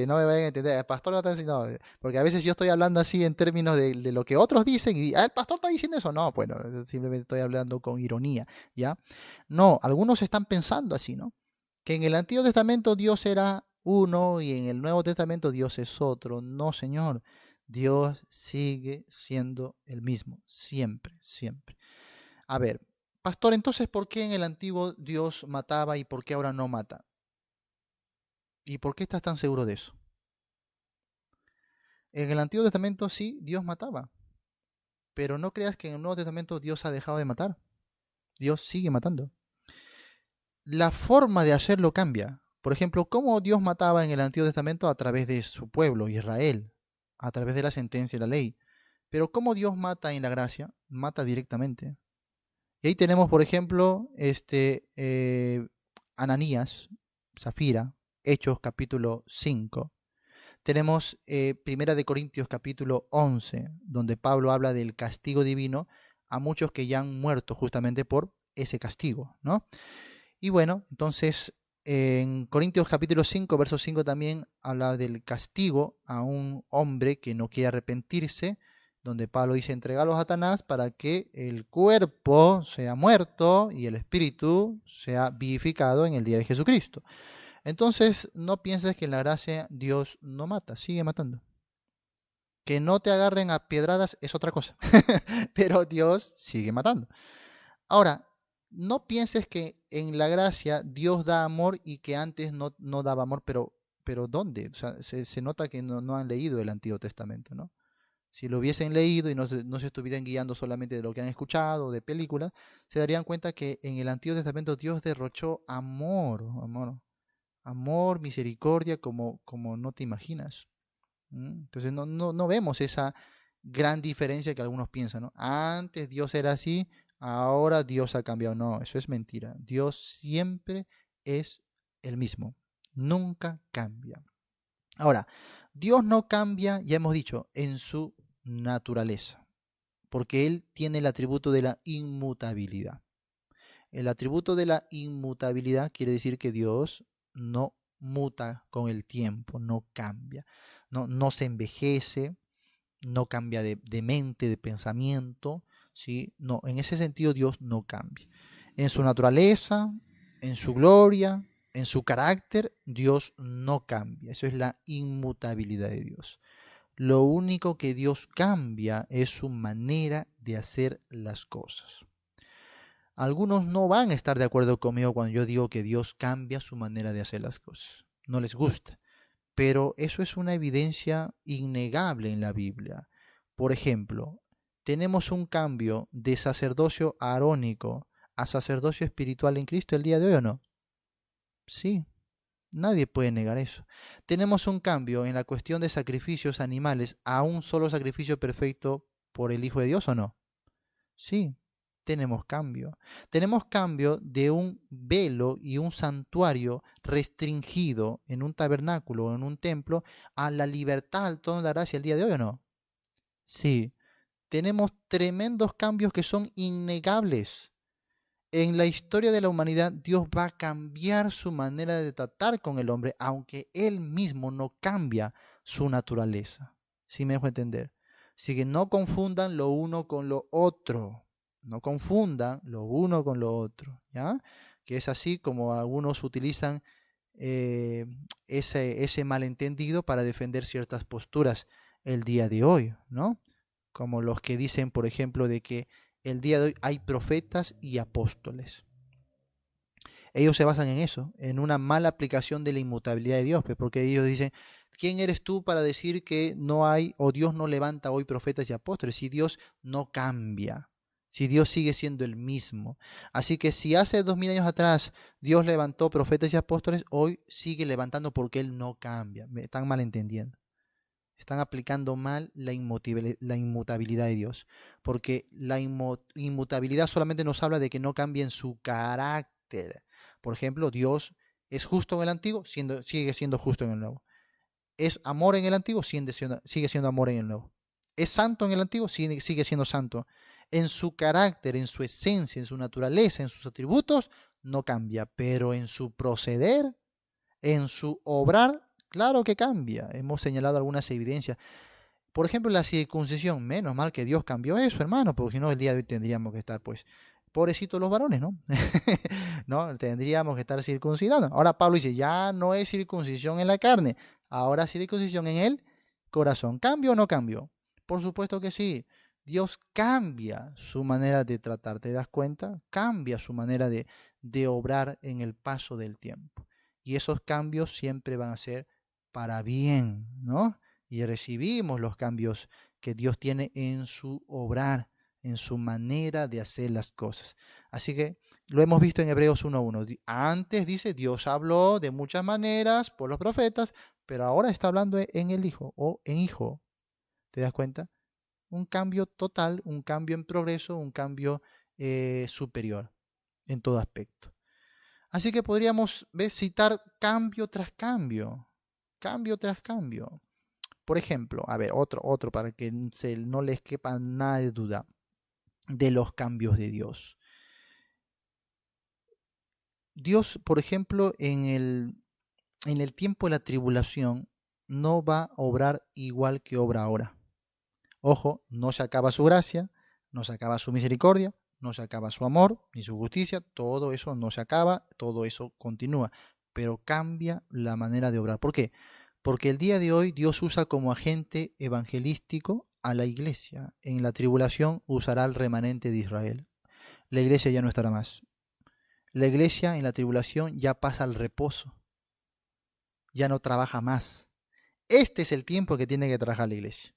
no me vayan a entender, el pastor no está diciendo, no, porque a veces yo estoy hablando así en términos de lo que otros dicen y, el pastor está diciendo eso. No, bueno, simplemente estoy hablando con ironía, ¿ya? No, algunos están pensando así, ¿no? Que en el Antiguo Testamento Dios era uno y en el Nuevo Testamento Dios es otro. No, Señor, Dios sigue siendo el mismo, siempre, siempre. A ver, pastor, entonces, ¿por qué en el antiguo Dios mataba y por qué ahora no mata? ¿Y por qué estás tan seguro de eso? En el Antiguo Testamento sí, Dios mataba, pero no creas que en el Nuevo Testamento Dios ha dejado de matar. Dios sigue matando. La forma de hacerlo cambia. Por ejemplo, ¿cómo Dios mataba en el Antiguo Testamento? A través de su pueblo, Israel, a través de la sentencia y la ley. Pero ¿cómo Dios mata en la gracia? Mata directamente. Y ahí tenemos, por ejemplo, Ananías, Zafira, Hechos capítulo 5. Tenemos Primera de Corintios capítulo 11, donde Pablo habla del castigo divino a muchos que ya han muerto justamente por ese castigo, ¿no? Y bueno, entonces en Corintios capítulo 5, verso 5 también habla del castigo a un hombre que no quiere arrepentirse, donde Pablo dice entregarlo a Satanás para que el cuerpo sea muerto y el espíritu sea vivificado en el día de Jesucristo. Entonces, no pienses que en la gracia Dios no mata, sigue matando. Que no te agarren a piedradas es otra cosa, pero Dios sigue matando. Ahora, no pienses que en la gracia Dios da amor y que antes no daba amor, pero ¿dónde? O sea, se nota que no han leído el Antiguo Testamento, ¿no? Si lo hubiesen leído y no se estuvieran guiando solamente de lo que han escuchado, de películas, se darían cuenta que en el Antiguo Testamento Dios derrochó amor, amor, amor, misericordia, como no te imaginas. Entonces no vemos esa gran diferencia que algunos piensan, ¿no? Antes Dios era así, ahora Dios ha cambiado. No, eso es mentira. Dios siempre es el mismo, nunca cambia. Ahora, Dios no cambia, ya hemos dicho, en su naturaleza, porque Él tiene el atributo de la inmutabilidad. El atributo de la inmutabilidad quiere decir que Dios no muta con el tiempo, no cambia, no se envejece, no cambia de mente, de pensamiento, ¿sí? No, en ese sentido Dios no cambia. En su naturaleza, en su gloria, en su carácter, Dios no cambia. Eso es la inmutabilidad de Dios. Lo único que Dios cambia es su manera de hacer las cosas. Algunos no van a estar de acuerdo conmigo cuando yo digo que Dios cambia su manera de hacer las cosas. No les gusta. Pero eso es una evidencia innegable en la Biblia. Por ejemplo, tenemos un cambio de sacerdocio arónico a sacerdocio espiritual en Cristo el día de hoy, ¿o no? Sí, nadie puede negar eso. Tenemos un cambio en la cuestión de sacrificios animales a un solo sacrificio perfecto por el Hijo de Dios, ¿o no? Sí, tenemos cambio. Tenemos cambio de un velo y un santuario restringido en un tabernáculo o en un templo a la libertad al trono de la gracia el día de hoy, ¿o no? Sí, tenemos tremendos cambios que son innegables. En la historia de la humanidad, Dios va a cambiar su manera de tratar con el hombre, aunque Él mismo no cambia su naturaleza. ¿Sí me dejo entender? Así que no confundan lo uno con lo otro. No confundan lo uno con lo otro, ¿ya? Que es así como algunos utilizan eh, ese malentendido para defender ciertas posturas el día de hoy, ¿no? Como los que dicen, por ejemplo, de que el día de hoy hay profetas y apóstoles. Ellos se basan en eso, en una mala aplicación de la inmutabilidad de Dios, pues, porque ellos dicen, ¿quién eres tú para decir que no hay o Dios no levanta hoy profetas y apóstoles si Dios no cambia? Si Dios sigue siendo el mismo. Así que si hace 2000 años atrás Dios levantó profetas y apóstoles, hoy sigue levantando porque Él no cambia. Me están malentendiendo. Están aplicando mal la inmutabilidad de Dios. Porque la inmutabilidad solamente nos habla de que no cambie en su carácter. Por ejemplo, Dios es justo en el antiguo, sigue siendo justo en el nuevo. Es amor en el antiguo, sigue siendo amor en el nuevo. Es santo en el antiguo, sigue siendo santo En su carácter, en su esencia, en su naturaleza, en sus atributos, no cambia, pero en su proceder, en su obrar, claro que cambia. Hemos señalado algunas evidencias. Por ejemplo, la circuncisión. Menos mal que Dios cambió eso, hermano, porque si no, el día de hoy tendríamos que estar, pues, pobrecitos los varones, ¿no? ¿No? Tendríamos que estar circuncidando. Ahora Pablo dice, ya no es circuncisión en la carne, ahora circuncisión en el corazón. ¿Cambio o no cambio? Por supuesto que sí. Dios cambia su manera de tratar, ¿te das cuenta? Cambia su manera de obrar en el paso del tiempo. Y esos cambios siempre van a ser para bien, ¿no? Y recibimos los cambios que Dios tiene en su obrar, en su manera de hacer las cosas. Así que lo hemos visto en Hebreos 1:1. Antes dice, Dios habló de muchas maneras por los profetas, pero ahora está hablando en el Hijo o en Hijo. ¿Te das cuenta? Un cambio total, un cambio en progreso, un cambio superior en todo aspecto. Así que podríamos citar cambio tras cambio, cambio tras cambio. Por ejemplo, a ver, otro para que no les quepa nada de duda de los cambios de Dios. Dios, por ejemplo, en el tiempo de la tribulación, no va a obrar igual que obra ahora. Ojo, no se acaba su gracia, no se acaba su misericordia, no se acaba su amor ni su justicia, todo eso no se acaba, todo eso continúa, pero cambia la manera de obrar. ¿Por qué? Porque el día de hoy Dios usa como agente evangelístico a la iglesia. En la tribulación usará al remanente de Israel. La iglesia ya no estará más. La iglesia en la tribulación ya pasa al reposo. Ya no trabaja más. Este es el tiempo que tiene que trabajar la iglesia.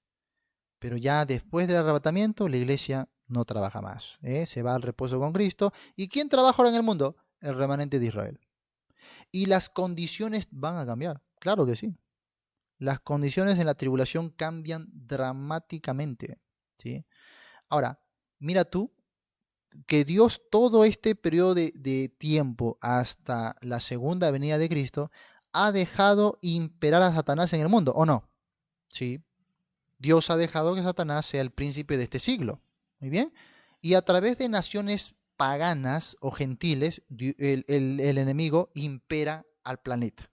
Pero ya después del arrebatamiento, la iglesia no trabaja más. Se va al reposo con Cristo. ¿Y quién trabaja ahora en el mundo? El remanente de Israel. Y las condiciones van a cambiar. Claro que sí. Las condiciones en la tribulación cambian dramáticamente, ¿sí? Ahora, mira tú que Dios todo este periodo de tiempo hasta la segunda venida de Cristo ha dejado imperar a Satanás en el mundo, ¿o no? Sí. Dios ha dejado que Satanás sea el príncipe de este siglo. Muy bien. Y a través de naciones paganas o gentiles, el enemigo impera al planeta.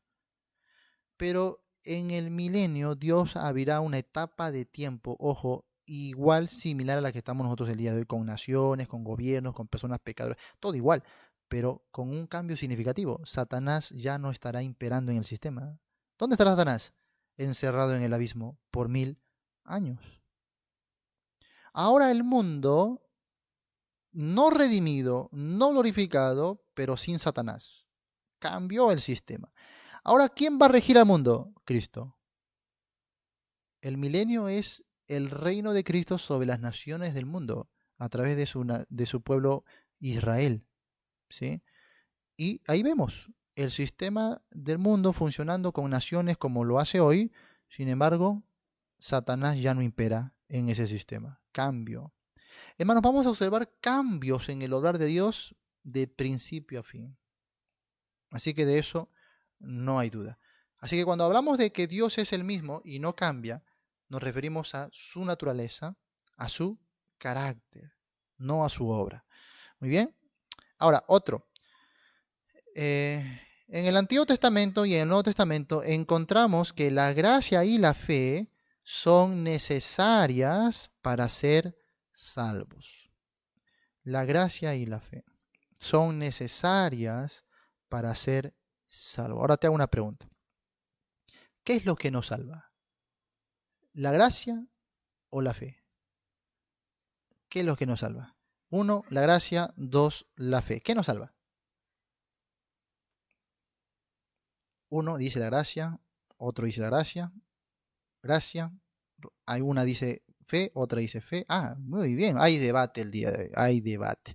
Pero en el milenio Dios abrirá una etapa de tiempo, ojo, igual similar a la que estamos nosotros el día de hoy, con naciones, con gobiernos, con personas pecadoras, todo igual, pero con un cambio significativo. Satanás ya no estará imperando en el sistema. ¿Dónde estará Satanás? Encerrado en el abismo por 1000 años. Ahora el mundo, no redimido, no glorificado, pero sin Satanás. Cambió el sistema. Ahora, ¿quién va a regir al mundo? Cristo. El milenio es el reino de Cristo sobre las naciones del mundo a través de su pueblo Israel, ¿sí? Y ahí vemos el sistema del mundo funcionando con naciones como lo hace hoy. Sin embargo, Satanás ya no impera en ese sistema. Cambio. Hermanos, vamos a observar cambios en el obrar de Dios de principio a fin. Así que de eso no hay duda. Así que cuando hablamos de que Dios es el mismo y no cambia, nos referimos a su naturaleza, a su carácter, no a su obra. Muy bien. Ahora, otro. En el Antiguo Testamento y en el Nuevo Testamento encontramos que la gracia y la fe son necesarias para ser salvos. La gracia y la fe son necesarias para ser salvos. Ahora te hago una pregunta. ¿Qué es lo que nos salva? ¿La gracia o la fe? ¿Qué es lo que nos salva? 1, la gracia. 2, la fe. ¿Qué nos salva? Uno dice la gracia, otro dice la gracia, gracia. Hay una dice fe, otra dice fe. Ah, muy bien. Hay debate el día de hoy. Hay debate.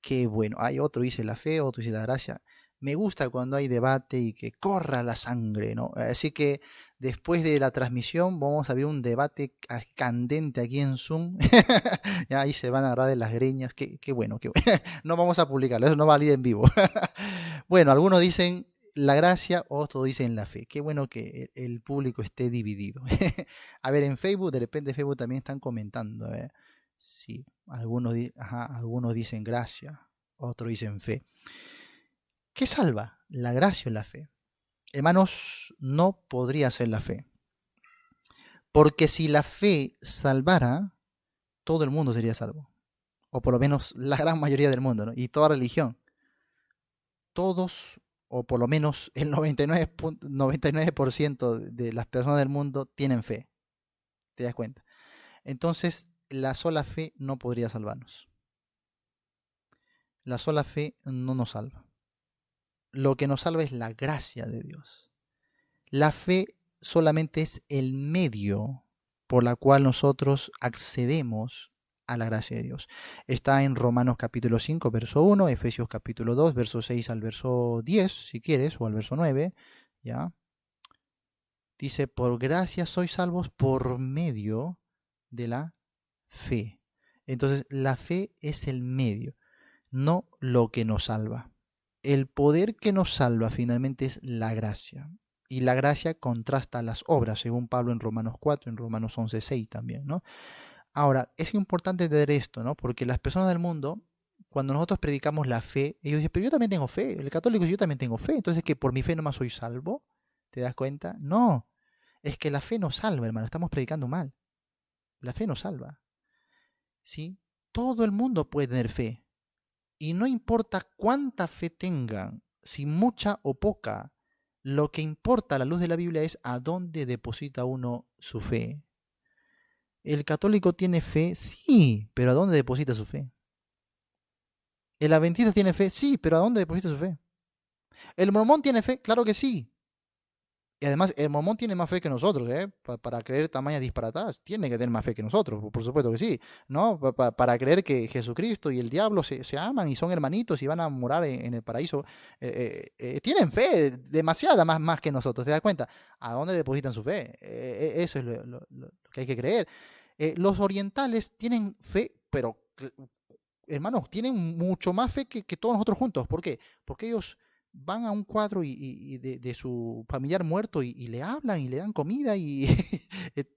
Qué bueno. Hay otro dice la fe, otro dice la gracia. Me gusta cuando hay debate y que corra la sangre, ¿no? Así que después de la transmisión vamos a ver un debate candente aquí en Zoom. Ya ahí se van a agarrar de las greñas. Qué bueno, qué bueno. No vamos a publicarlo, eso no va a salir en vivo. Bueno, algunos dicen la gracia, otros dicen la fe. Qué bueno que el público esté dividido. A ver, en Facebook, de repente Facebook también están comentando. Sí, algunos dicen gracia, otros dicen fe. ¿Qué salva? ¿La gracia o la fe? Hermanos, no podría ser la fe. Porque si la fe salvara, todo el mundo sería salvo. O por lo menos la gran mayoría del mundo, ¿no? Y toda religión. Todos, o por lo menos el 99% de las personas del mundo tienen fe. ¿Te das cuenta? Entonces, la sola fe no podría salvarnos. La sola fe no nos salva. Lo que nos salva es la gracia de Dios. La fe solamente es el medio por la cual nosotros accedemos a la gracia de Dios. Está en Romanos capítulo 5, verso 1, Efesios capítulo 2, verso 6 al verso 10, si quieres, o al verso 9, ¿ya? Dice, por gracia sois salvos por medio de la fe. Entonces, la fe es el medio, no lo que nos salva. El poder que nos salva finalmente es la gracia. Y la gracia contrasta las obras, según Pablo en Romanos 4, en Romanos 11, 6 también, ¿no? Ahora, es importante entender esto, ¿no? Porque las personas del mundo, cuando nosotros predicamos la fe, ellos dicen, pero yo también tengo fe. El católico dice, yo también tengo fe. Entonces, ¿que por mi fe nomás soy salvo? ¿Te das cuenta? No, es que la fe no salva, hermano. Estamos predicando mal. La fe no salva, ¿sí? Todo el mundo puede tener fe. Y no importa cuánta fe tengan, si mucha o poca, lo que importa a la luz de la Biblia es a dónde deposita uno su fe. ¿El católico tiene fe? Sí, pero ¿a dónde deposita su fe? ¿El adventista tiene fe? Sí, pero ¿a dónde deposita su fe? ¿El mormón tiene fe? Claro que sí. Y además, el mormón tiene más fe que nosotros, ¿eh? Para creer tamañas disparatadas, tiene que tener más fe que nosotros, por supuesto que sí, ¿no? Para creer que Jesucristo y el diablo se aman y son hermanitos y van a morar en el paraíso, tienen fe, demasiada más que nosotros, ¿te das cuenta? ¿A dónde depositan su fe? Eso es lo que hay que creer. Los orientales tienen fe, pero, hermanos, tienen mucho más fe que todos nosotros juntos. ¿Por qué? Porque ellos van a un cuadro y de su familiar muerto y le hablan y le dan comida y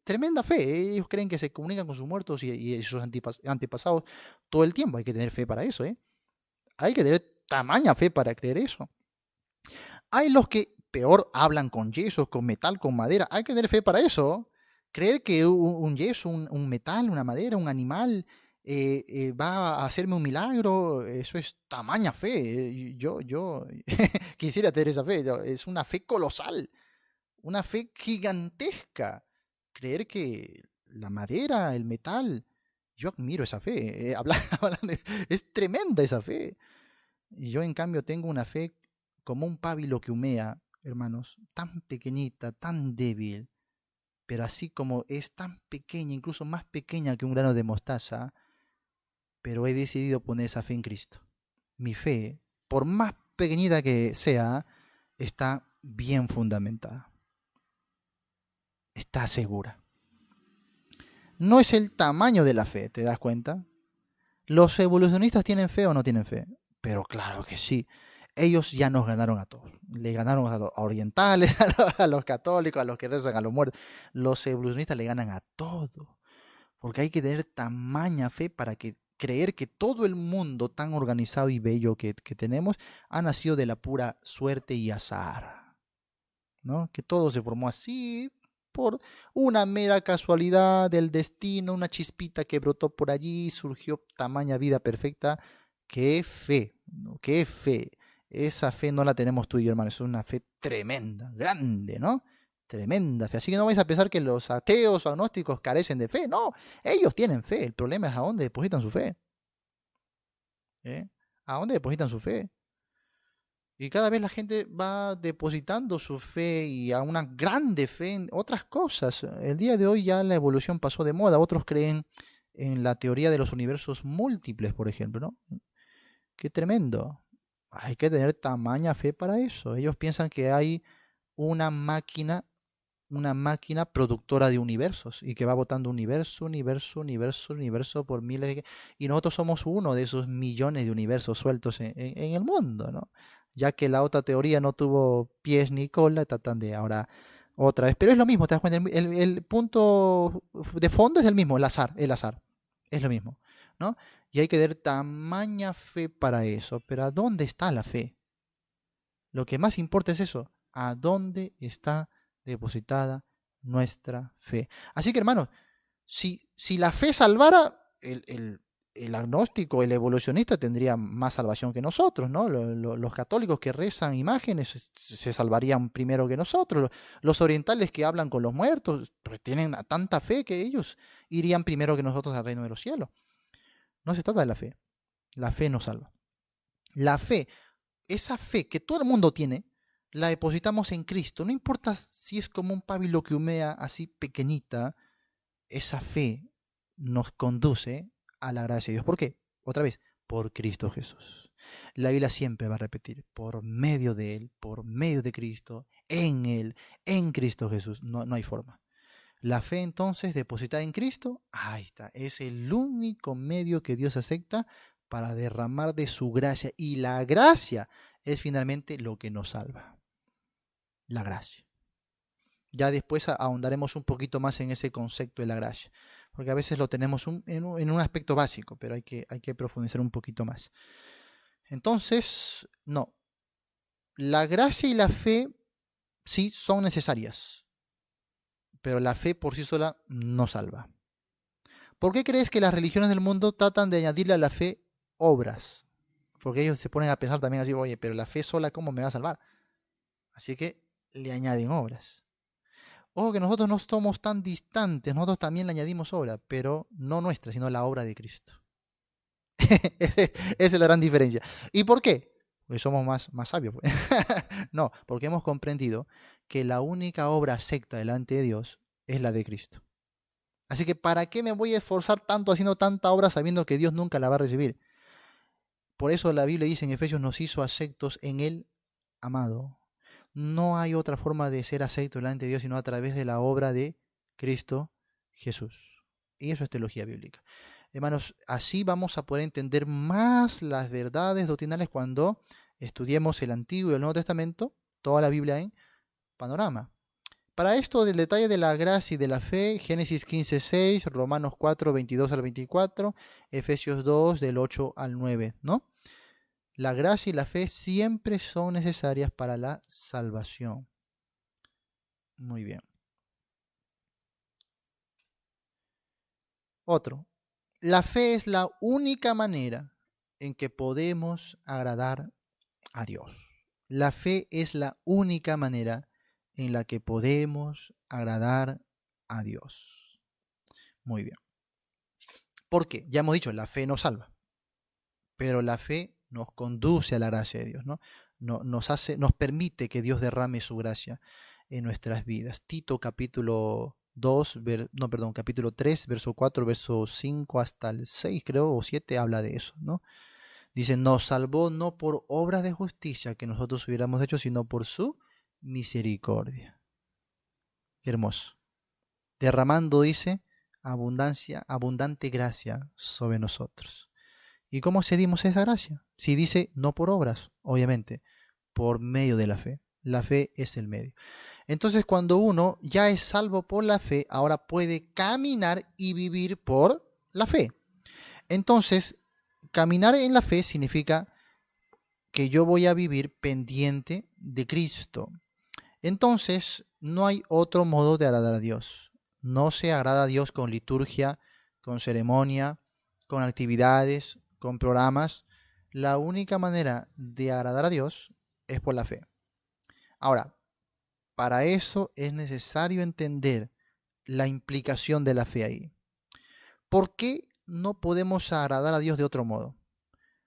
tremenda fe. Ellos creen que se comunican con sus muertos y sus antepasados todo el tiempo. Hay que tener fe para eso, ¿eh? Hay que tener tamaña fe para creer eso. Hay los que peor hablan con yeso, con metal, con madera. Hay que tener fe para eso. Creer que un yeso, un metal, una madera, un animal va a hacerme un milagro, eso es tamaña fe. Yo quisiera tener esa fe. Es una fe colosal, una fe gigantesca. Creer que la madera, el metal, yo admiro esa fe. Es tremenda esa fe. Y yo en cambio tengo una fe como un pábilo que humea, hermanos, tan pequeñita, tan débil, pero así como es tan pequeña, incluso más pequeña que un grano de mostaza, pero he decidido poner esa fe en Cristo. Mi fe, por más pequeñita que sea, está bien fundamentada, está segura. No es el tamaño de la fe, ¿te das cuenta? ¿Los evolucionistas tienen fe o no tienen fe? Pero claro que sí. Ellos ya nos ganaron a todos. Le ganaron a los orientales, a los católicos, a los que rezan a los muertos. Los evolucionistas le ganan a todo. Porque hay que tener tamaña fe para creer que todo el mundo tan organizado y bello que tenemos ha nacido de la pura suerte y azar, ¿no? Que todo se formó así por una mera casualidad del destino, una chispita que brotó por allí, surgió tamaña vida perfecta. ¡Qué fe! ¿No? ¡Qué fe! Esa fe no la tenemos tú y yo, hermano, es una fe tremenda, grande, ¿no? Tremenda fe. Así que no vais a pensar que los ateos o agnósticos carecen de fe. No, ellos tienen fe. El problema es a dónde depositan su fe. ¿Eh? ¿A dónde depositan su fe? Y cada vez la gente va depositando su fe y a una grande fe en otras cosas. El día de hoy ya la evolución pasó de moda. Otros creen en la teoría de los universos múltiples, por ejemplo, ¿no? Qué tremendo. Hay que tener tamaña fe para eso. Ellos piensan que hay una máquina, una máquina productora de universos y que va botando universo, universo, universo, universo por miles de... Y nosotros somos uno de esos millones de universos sueltos en el mundo, ¿no? Ya que la otra teoría no tuvo pies ni cola, tratan de ahora otra vez. Pero es lo mismo, ¿te das cuenta? El punto de fondo es el mismo, el azar, el azar. Es lo mismo, ¿no? Y hay que tener tamaña fe para eso. Pero ¿a dónde está la fe? Lo que más importa es eso. ¿A dónde está depositada nuestra fe? Así que, hermanos, si la fe salvara, el agnóstico, el evolucionista tendría más salvación que nosotros, ¿no? Los católicos que rezan imágenes se salvarían primero que nosotros. Los orientales que hablan con los muertos, pues tienen tanta fe que ellos irían primero que nosotros al reino de los cielos. No se trata de la fe. La fe nos salva. La fe, esa fe que todo el mundo tiene, la depositamos en Cristo. No importa si es como un pábilo que humea así pequeñita, esa fe nos conduce a la gracia de Dios. ¿Por qué? Otra vez, por Cristo Jesús. La Biblia siempre va a repetir, por medio de Él, por medio de Cristo, en Él, en Cristo Jesús. No hay forma. La fe entonces depositada en Cristo, ahí está, es el único medio que Dios acepta para derramar de su gracia. Y la gracia es finalmente lo que nos salva. La gracia. Ya después ahondaremos un poquito más en ese concepto de la gracia, porque a veces lo tenemos en un aspecto básico, pero hay que profundizar un poquito más. Entonces, no, la gracia y la fe sí son necesarias, pero la fe por sí sola no salva. ¿Por qué crees que las religiones del mundo tratan de añadirle a la fe obras? Porque ellos se ponen a pensar también así, oye, pero la fe sola, ¿cómo me va a salvar? Así que le añaden obras. Ojo que nosotros no somos tan distantes, nosotros también le añadimos obra, pero no nuestra, sino la obra de Cristo. Esa es la gran diferencia. ¿Y por qué? Porque somos más sabios. Pues. No, porque hemos comprendido que la única obra acepta delante de Dios es la de Cristo. Así que ¿para qué me voy a esforzar tanto haciendo tanta obra sabiendo que Dios nunca la va a recibir? Por eso la Biblia dice en Efesios, nos hizo aceptos en el amado. No hay otra forma de ser acepto delante de Dios sino a través de la obra de Cristo Jesús. Y eso es teología bíblica. Hermanos, así vamos a poder entender más las verdades doctrinales cuando estudiemos el Antiguo y el Nuevo Testamento, toda la Biblia en panorama. Para esto del detalle de la gracia y de la fe, Génesis 15:6, Romanos 4:22 al 24, Efesios 2 del 8 al 9, ¿no? La gracia y la fe siempre son necesarias para la salvación. Muy bien. Otro. La fe es la única manera en que podemos agradar a Dios. La fe es la única manera en la que podemos agradar a Dios. Muy bien. ¿Por qué? Ya hemos dicho, la fe nos salva, pero la fe nos conduce a la gracia de Dios, ¿no? Nos permite que Dios derrame su gracia en nuestras vidas. Tito capítulo 2, capítulo 3, verso 4, verso 5 hasta el 6, creo, o 7, habla de eso, ¿no? Dice, nos salvó no por obras de justicia que nosotros hubiéramos hecho, sino por su misericordia. Qué hermoso. Derramando, dice, abundante gracia sobre nosotros. ¿Y cómo cedimos esa gracia? Si dice no por obras, obviamente, por medio de la fe. La fe es el medio. Entonces, cuando uno ya es salvo por la fe, ahora puede caminar y vivir por la fe. Entonces, caminar en la fe significa que yo voy a vivir pendiente de Cristo. Entonces, no hay otro modo de agradar a Dios. No se agrada a Dios con liturgia, con ceremonia, con actividades, con programas. La única manera de agradar a Dios es por la fe. Ahora, para eso es necesario entender la implicación de la fe ahí. ¿Por qué no podemos agradar a Dios de otro modo?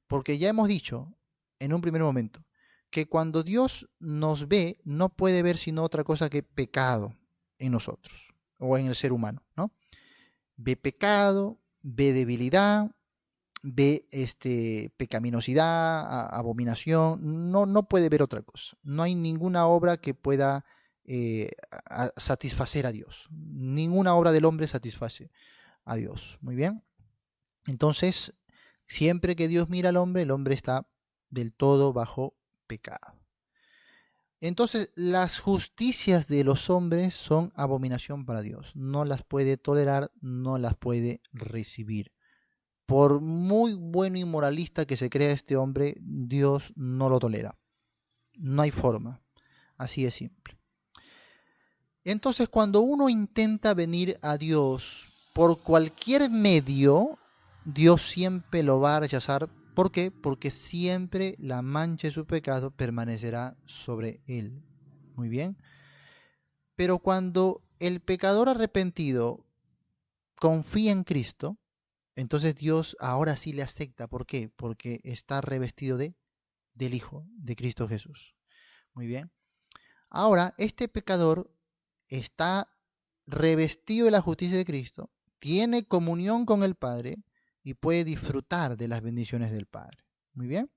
Porque ya hemos dicho en un primer momento que cuando Dios nos ve, no puede ver sino otra cosa que pecado en nosotros o en el ser humano, ¿no? Ve pecado, ve debilidad, ve pecaminosidad, abominación, no puede ver otra cosa. No hay ninguna obra que pueda satisfacer a Dios. Ninguna obra del hombre satisface a Dios. Muy bien. Entonces, siempre que Dios mira al hombre, el hombre está del todo bajo pecado. Entonces, las justicias de los hombres son abominación para Dios. No las puede tolerar, no las puede recibir. por muy bueno y moralista que se crea este hombre, Dios no lo tolera. No hay forma. Así de simple. Entonces, cuando uno intenta venir a Dios por cualquier medio, Dios siempre lo va a rechazar. ¿Por qué? Porque siempre la mancha de su pecado permanecerá sobre él. Muy bien. Pero cuando el pecador arrepentido confía en Cristo, entonces Dios ahora sí le acepta. ¿Por qué? Porque está revestido del Hijo, de Cristo Jesús. Muy bien. Ahora, este pecador está revestido de la justicia de Cristo, tiene comunión con el Padre y puede disfrutar de las bendiciones del Padre. Muy bien.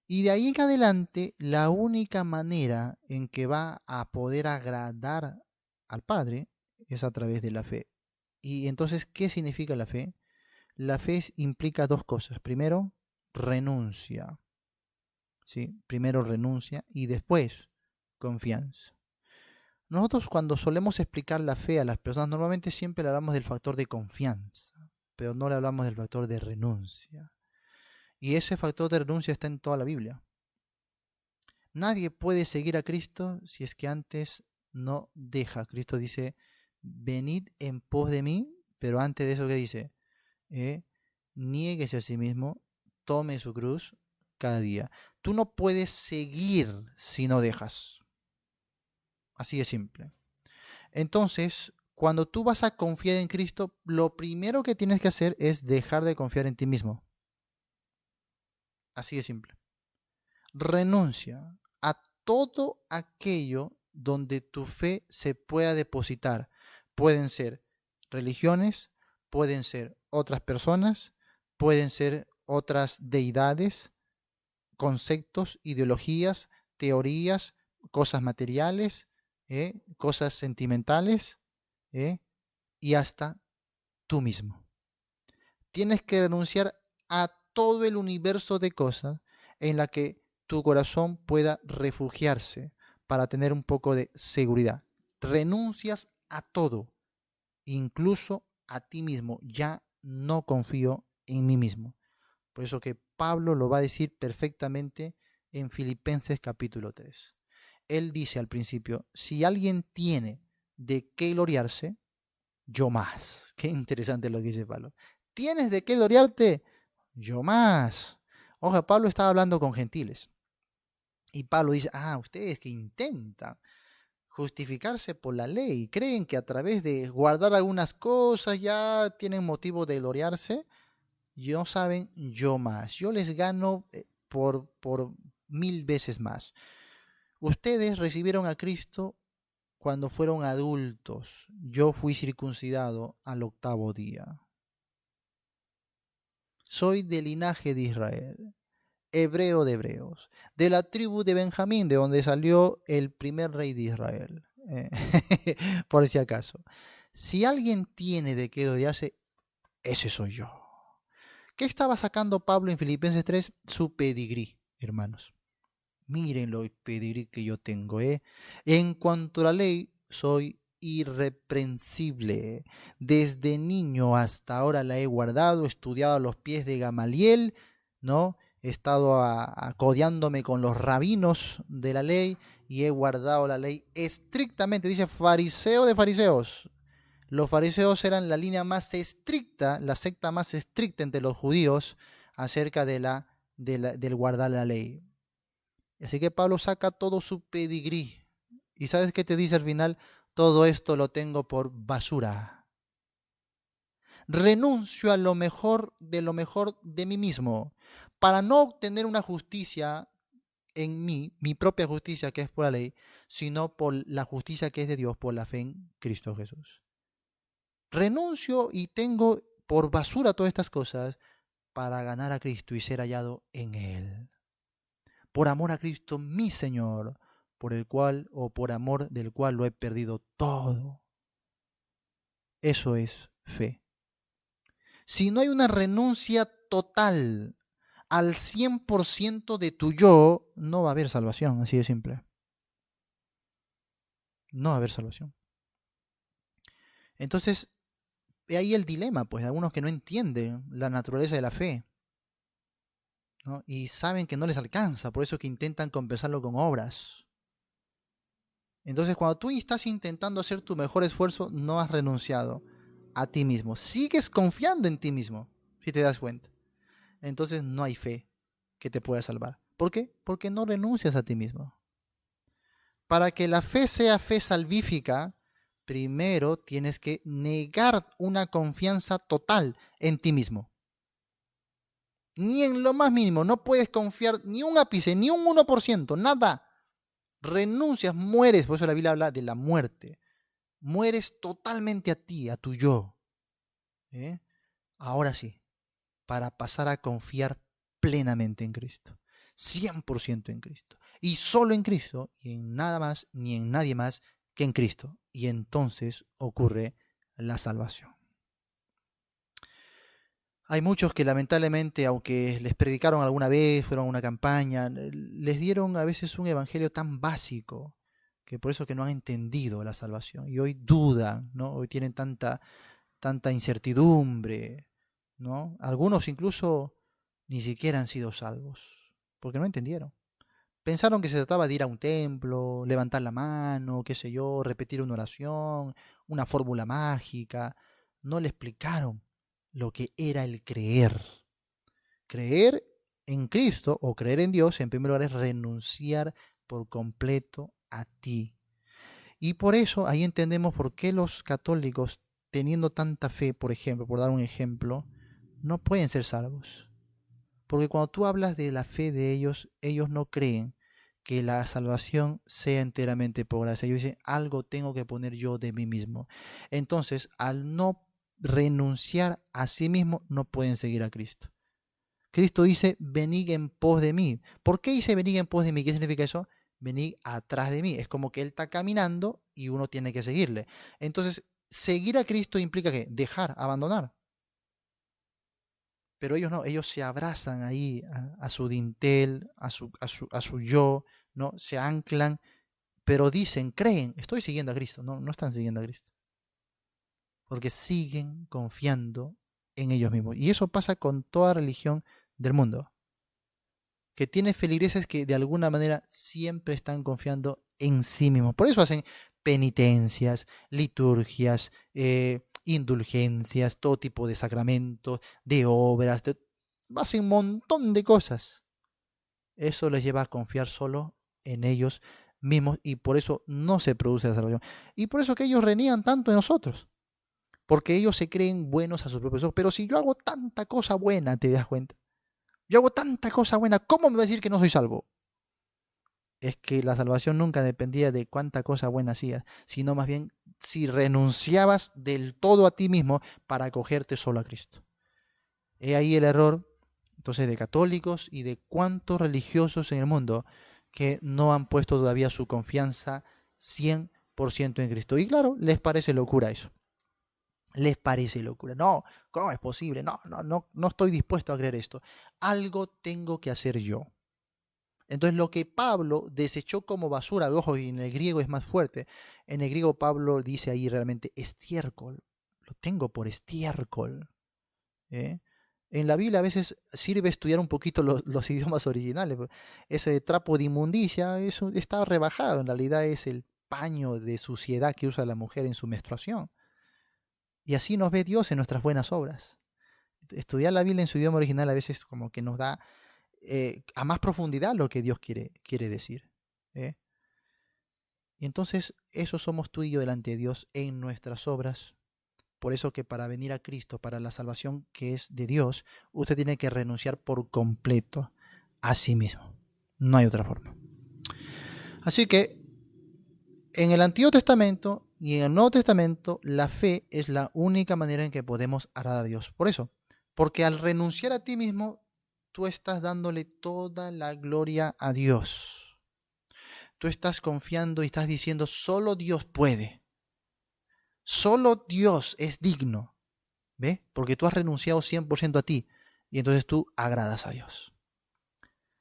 Y de ahí en adelante, la única manera en que va a poder agradar al Padre es a través de la fe. Y entonces, ¿qué significa la fe? La fe implica dos cosas. Primero, renuncia. ¿Sí? Primero renuncia y después confianza. Nosotros cuando solemos explicar la fe a las personas, normalmente siempre le hablamos del factor de confianza, pero no le hablamos del factor de renuncia. Y ese factor de renuncia está en toda la Biblia. Nadie puede seguir a Cristo si es que antes no deja. Cristo dice, venid en pos de mí, pero antes de eso, ¿qué dice? Niéguese a sí mismo, tome su cruz cada día. Tú no puedes seguir si no dejas. Así de simple. Entonces, cuando tú vas a confiar en Cristo, lo primero que tienes que hacer es dejar de confiar en ti mismo. Así de simple. Renuncia a todo aquello donde tu fe se pueda depositar. Pueden ser religiones, pueden ser otras personas, pueden ser otras deidades, conceptos, ideologías, teorías, cosas materiales, cosas sentimentales, y hasta tú mismo. Tienes que renunciar a todo el universo de cosas en la que tu corazón pueda refugiarse para tener un poco de seguridad. Renuncias a todo, incluso a ti mismo. Ya no confío en mí mismo. Por eso que Pablo lo va a decir perfectamente en Filipenses capítulo 3. Él dice al principio, si alguien tiene de qué gloriarse, yo más. Qué interesante lo que dice Pablo. ¿Tienes de qué gloriarte? Yo más. Ojo, Pablo estaba hablando con gentiles. Y Pablo dice, ustedes que intentan justificarse por la ley, creen que a través de guardar algunas cosas ya tienen motivo de gloriarse. No saben, yo más. Yo les gano por 1000 veces más. Ustedes recibieron a Cristo cuando fueron adultos. Yo fui circuncidado al 8º día. Soy del linaje de Israel, hebreo de hebreos, de la tribu de Benjamín, de donde salió el primer rey de Israel. Por si acaso. Si alguien tiene de qué gloriarse, ese soy yo. ¿Qué estaba sacando Pablo en Filipenses 3? Su pedigrí, hermanos. Miren lo pedigrí que yo tengo, ¿eh? En cuanto a la ley, soy irreprensible. Desde niño hasta ahora la he guardado, he estudiado a los pies de Gamaliel, ¿no? He estado acodeándome con los rabinos de la ley y he guardado la ley estrictamente. Dice fariseo de fariseos. Los fariseos eran la línea más estricta, la secta más estricta entre los judíos acerca del guardar la ley. Así que Pablo saca todo su pedigrí. ¿Y sabes qué te dice al final? Todo esto lo tengo por basura. Renuncio a lo mejor de mí mismo para no obtener una justicia en mí, mi propia justicia que es por la ley, sino por la justicia que es de Dios por la fe en Cristo Jesús. Renuncio y tengo por basura todas estas cosas para ganar a Cristo y ser hallado en Él. Por amor a Cristo, mi Señor, por el cual o por amor del cual lo he perdido todo. Eso es fe. Si no hay una renuncia total al 100% de tu yo, no va a haber salvación, así de simple. No va a haber salvación. Entonces, Ve ahí el dilema, pues, de algunos que no entienden la naturaleza de la fe, ¿no? Y saben que no les alcanza, por eso que intentan compensarlo con obras. Entonces, cuando tú estás intentando hacer tu mejor esfuerzo, no has renunciado a ti mismo. Sigues confiando en ti mismo, si te das cuenta. Entonces no hay fe que te pueda salvar. ¿Por qué? Porque no renuncias a ti mismo. Para que la fe sea fe salvífica, primero tienes que negar una confianza total en ti mismo. Ni en lo más mínimo, no puedes confiar ni un ápice, ni un 1%, nada. Renuncias, mueres, por eso la Biblia habla de la muerte. Mueres totalmente a ti, a tu yo. ¿Eh? Ahora sí, para pasar a confiar plenamente en Cristo. 100% en Cristo. Y solo en Cristo, y en nada más, ni en nadie más que en Cristo. Y entonces ocurre la salvación. Hay muchos que lamentablemente, aunque les predicaron alguna vez, fueron a una campaña, les dieron a veces un evangelio tan básico, que por eso que no han entendido la salvación. Y hoy dudan, ¿no? Hoy tienen tanta incertidumbre, ¿no? Algunos incluso ni siquiera han sido salvos, porque no entendieron. Pensaron que se trataba de ir a un templo, levantar la mano, qué sé yo, repetir una oración, una fórmula mágica. No le explicaron lo que era el creer. Creer en Cristo o creer en Dios, en primer lugar, es renunciar por completo a ti. Y por eso ahí entendemos por qué los católicos, teniendo tanta fe, por ejemplo, por dar un ejemplo, no pueden ser salvos. Porque cuando tú hablas de la fe de ellos, ellos no creen que la salvación sea enteramente por gracia. Ellos dicen, algo tengo que poner yo de mí mismo. Entonces, al no renunciar a sí mismo, no pueden seguir a Cristo. Cristo dice, venid en pos de mí. ¿Por qué dice venid en pos de mí? ¿Qué significa eso? Venid atrás de mí. Es como que Él está caminando y uno tiene que seguirle. Entonces, seguir a Cristo implica que dejar, abandonar. Pero ellos no, ellos se abrazan ahí a su dintel, a su yo, ¿no? Se anclan, pero dicen, creen, estoy siguiendo a Cristo. No, no están siguiendo a Cristo. Porque siguen confiando en ellos mismos. Y eso pasa con toda religión del mundo, que tiene feligreses que de alguna manera siempre están confiando en sí mismos. Por eso hacen penitencias, liturgias, indulgencias, todo tipo de sacramentos, de obras, hacen un montón de cosas. Eso les lleva a confiar solo en ellos mismos y por eso no se produce la salvación. Y por eso que ellos reniegan tanto de nosotros, porque ellos se creen buenos a sus propios ojos. Pero si yo hago tanta cosa buena, te das cuenta. Yo hago tanta cosa buena, ¿cómo me va a decir que no soy salvo? Es que la salvación nunca dependía de cuánta cosa buena hacías, sino más bien si renunciabas del todo a ti mismo para acogerte solo a Cristo. He ahí el error, entonces, de católicos y de cuántos religiosos en el mundo que no han puesto todavía su confianza 100% en Cristo. Y claro, les parece locura eso. Les parece locura. No, ¿cómo es posible? No estoy dispuesto a creer esto. Algo tengo que hacer yo. Entonces lo que Pablo desechó como basura, ojo, y en el griego es más fuerte, en el griego Pablo dice ahí realmente estiércol, lo tengo por estiércol. ¿Eh? En la Biblia a veces sirve estudiar un poquito los idiomas originales. Ese trapo de inmundicia está rebajado, en realidad es el paño de suciedad que usa la mujer en su menstruación. Y así nos ve Dios en nuestras buenas obras. Estudiar la Biblia en su idioma original a veces como que nos da a más profundidad lo que Dios quiere decir. ¿Eh? Y entonces eso somos tú y yo delante de Dios en nuestras obras. Por eso que para venir a Cristo, para la salvación que es de Dios, usted tiene que renunciar por completo a sí mismo. No hay otra forma. Así que en el Antiguo Testamento y en el Nuevo Testamento, la fe es la única manera en que podemos agradar a Dios. Por eso, porque al renunciar a ti mismo, tú estás dándole toda la gloria a Dios. Tú estás confiando y estás diciendo, solo Dios puede. Solo Dios es digno. ¿Ve? Porque tú has renunciado 100% a ti. Y entonces tú agradas a Dios.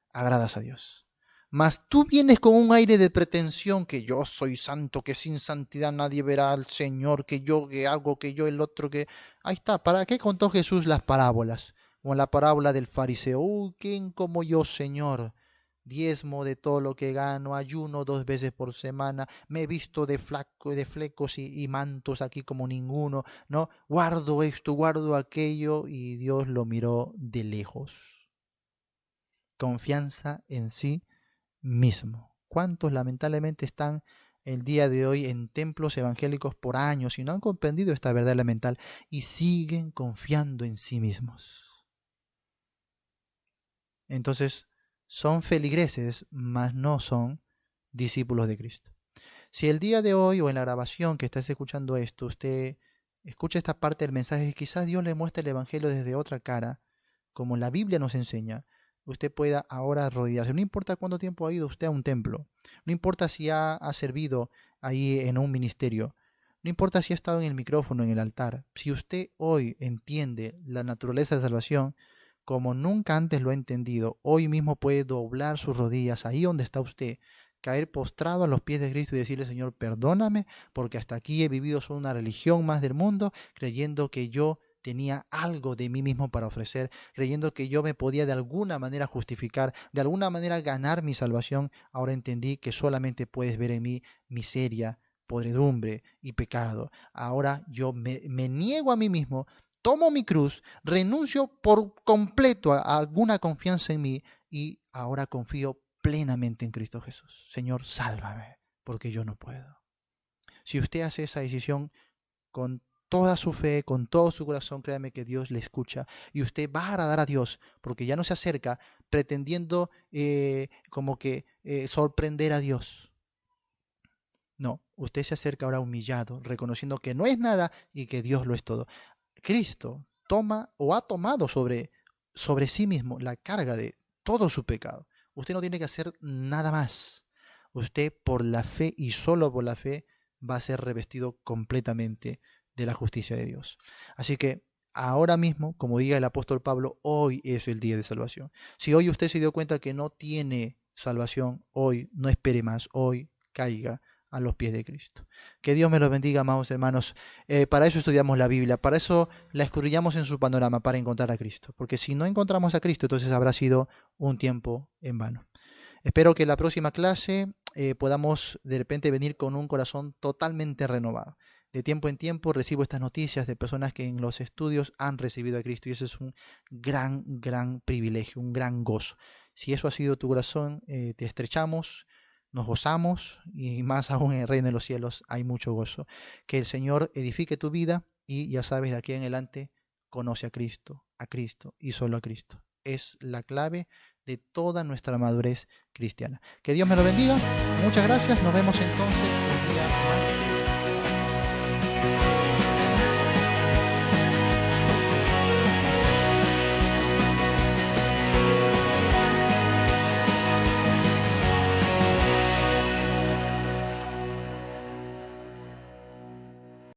Agradas a Dios. Mas tú vienes con un aire de pretensión que yo soy santo, que sin santidad nadie verá al Señor, que yo que hago, que yo el otro, que... Ahí está, ¿para qué contó Jesús las parábolas? Como la parábola del fariseo. ¿Quién como yo, Señor? Diezmo de todo lo que gano, ayuno 2 veces por semana, me he visto de flaco, de flecos y mantos aquí como ninguno, ¿no? Guardo esto, guardo aquello, y Dios lo miró de lejos. Confianza en sí mismo. ¿Cuántos lamentablemente están el día de hoy en templos evangélicos por años y no han comprendido esta verdad elemental y siguen confiando en sí mismos? Entonces, son feligreses, mas no son discípulos de Cristo. Si el día de hoy o en la grabación que estás escuchando esto, usted escucha esta parte del mensaje, quizás Dios le muestre el Evangelio desde otra cara, como la Biblia nos enseña, usted pueda ahora arrodillarse. No importa cuánto tiempo ha ido usted a un templo, no importa si ha servido ahí en un ministerio, no importa si ha estado en el micrófono, en el altar. Si usted hoy entiende la naturaleza de salvación, como nunca antes lo ha entendido, hoy mismo puede doblar sus rodillas ahí donde está usted, caer postrado a los pies de Cristo y decirle: Señor, perdóname, porque hasta aquí he vivido solo una religión más del mundo, creyendo que yo tenía algo de mí mismo para ofrecer, creyendo que yo me podía de alguna manera justificar, de alguna manera ganar mi salvación. Ahora entendí que solamente puedes ver en mí miseria, podredumbre y pecado. Ahora yo me niego a mí mismo, tomo mi cruz, renuncio por completo a alguna confianza en mí y ahora confío plenamente en Cristo Jesús. Señor, sálvame, porque yo no puedo. Si usted hace esa decisión con toda su fe, con todo su corazón, créame que Dios le escucha y usted va a agradar a Dios, porque ya no se acerca pretendiendo sorprender a Dios. No, usted se acerca ahora humillado, reconociendo que no es nada y que Dios lo es todo. Cristo toma o ha tomado sobre sí mismo la carga de todo su pecado. Usted no tiene que hacer nada más. Usted por la fe y solo por la fe va a ser revestido completamente de la justicia de Dios. Así que ahora mismo, como diga el apóstol Pablo, hoy es el día de salvación. Si hoy usted se dio cuenta que no tiene salvación, hoy no espere más, hoy caiga a los pies de Cristo. Que Dios me los bendiga, amados hermanos. Para eso estudiamos la Biblia, para eso la escudriñamos en su panorama, para encontrar a Cristo. Porque si no encontramos a Cristo, entonces habrá sido un tiempo en vano. Espero que la próxima clase podamos de repente venir con un corazón totalmente renovado. De tiempo en tiempo recibo estas noticias de personas que en los estudios han recibido a Cristo y eso es un gran privilegio, un gran gozo. Si eso ha sido tu corazón, te estrechamos, nos gozamos y más aún en el reino de los cielos hay mucho gozo. Que el Señor edifique tu vida y ya sabes, de aquí en adelante conoce a Cristo y solo a Cristo. Es la clave de toda nuestra madurez cristiana. Que Dios me lo bendiga. Muchas gracias. Nos vemos entonces el día martes.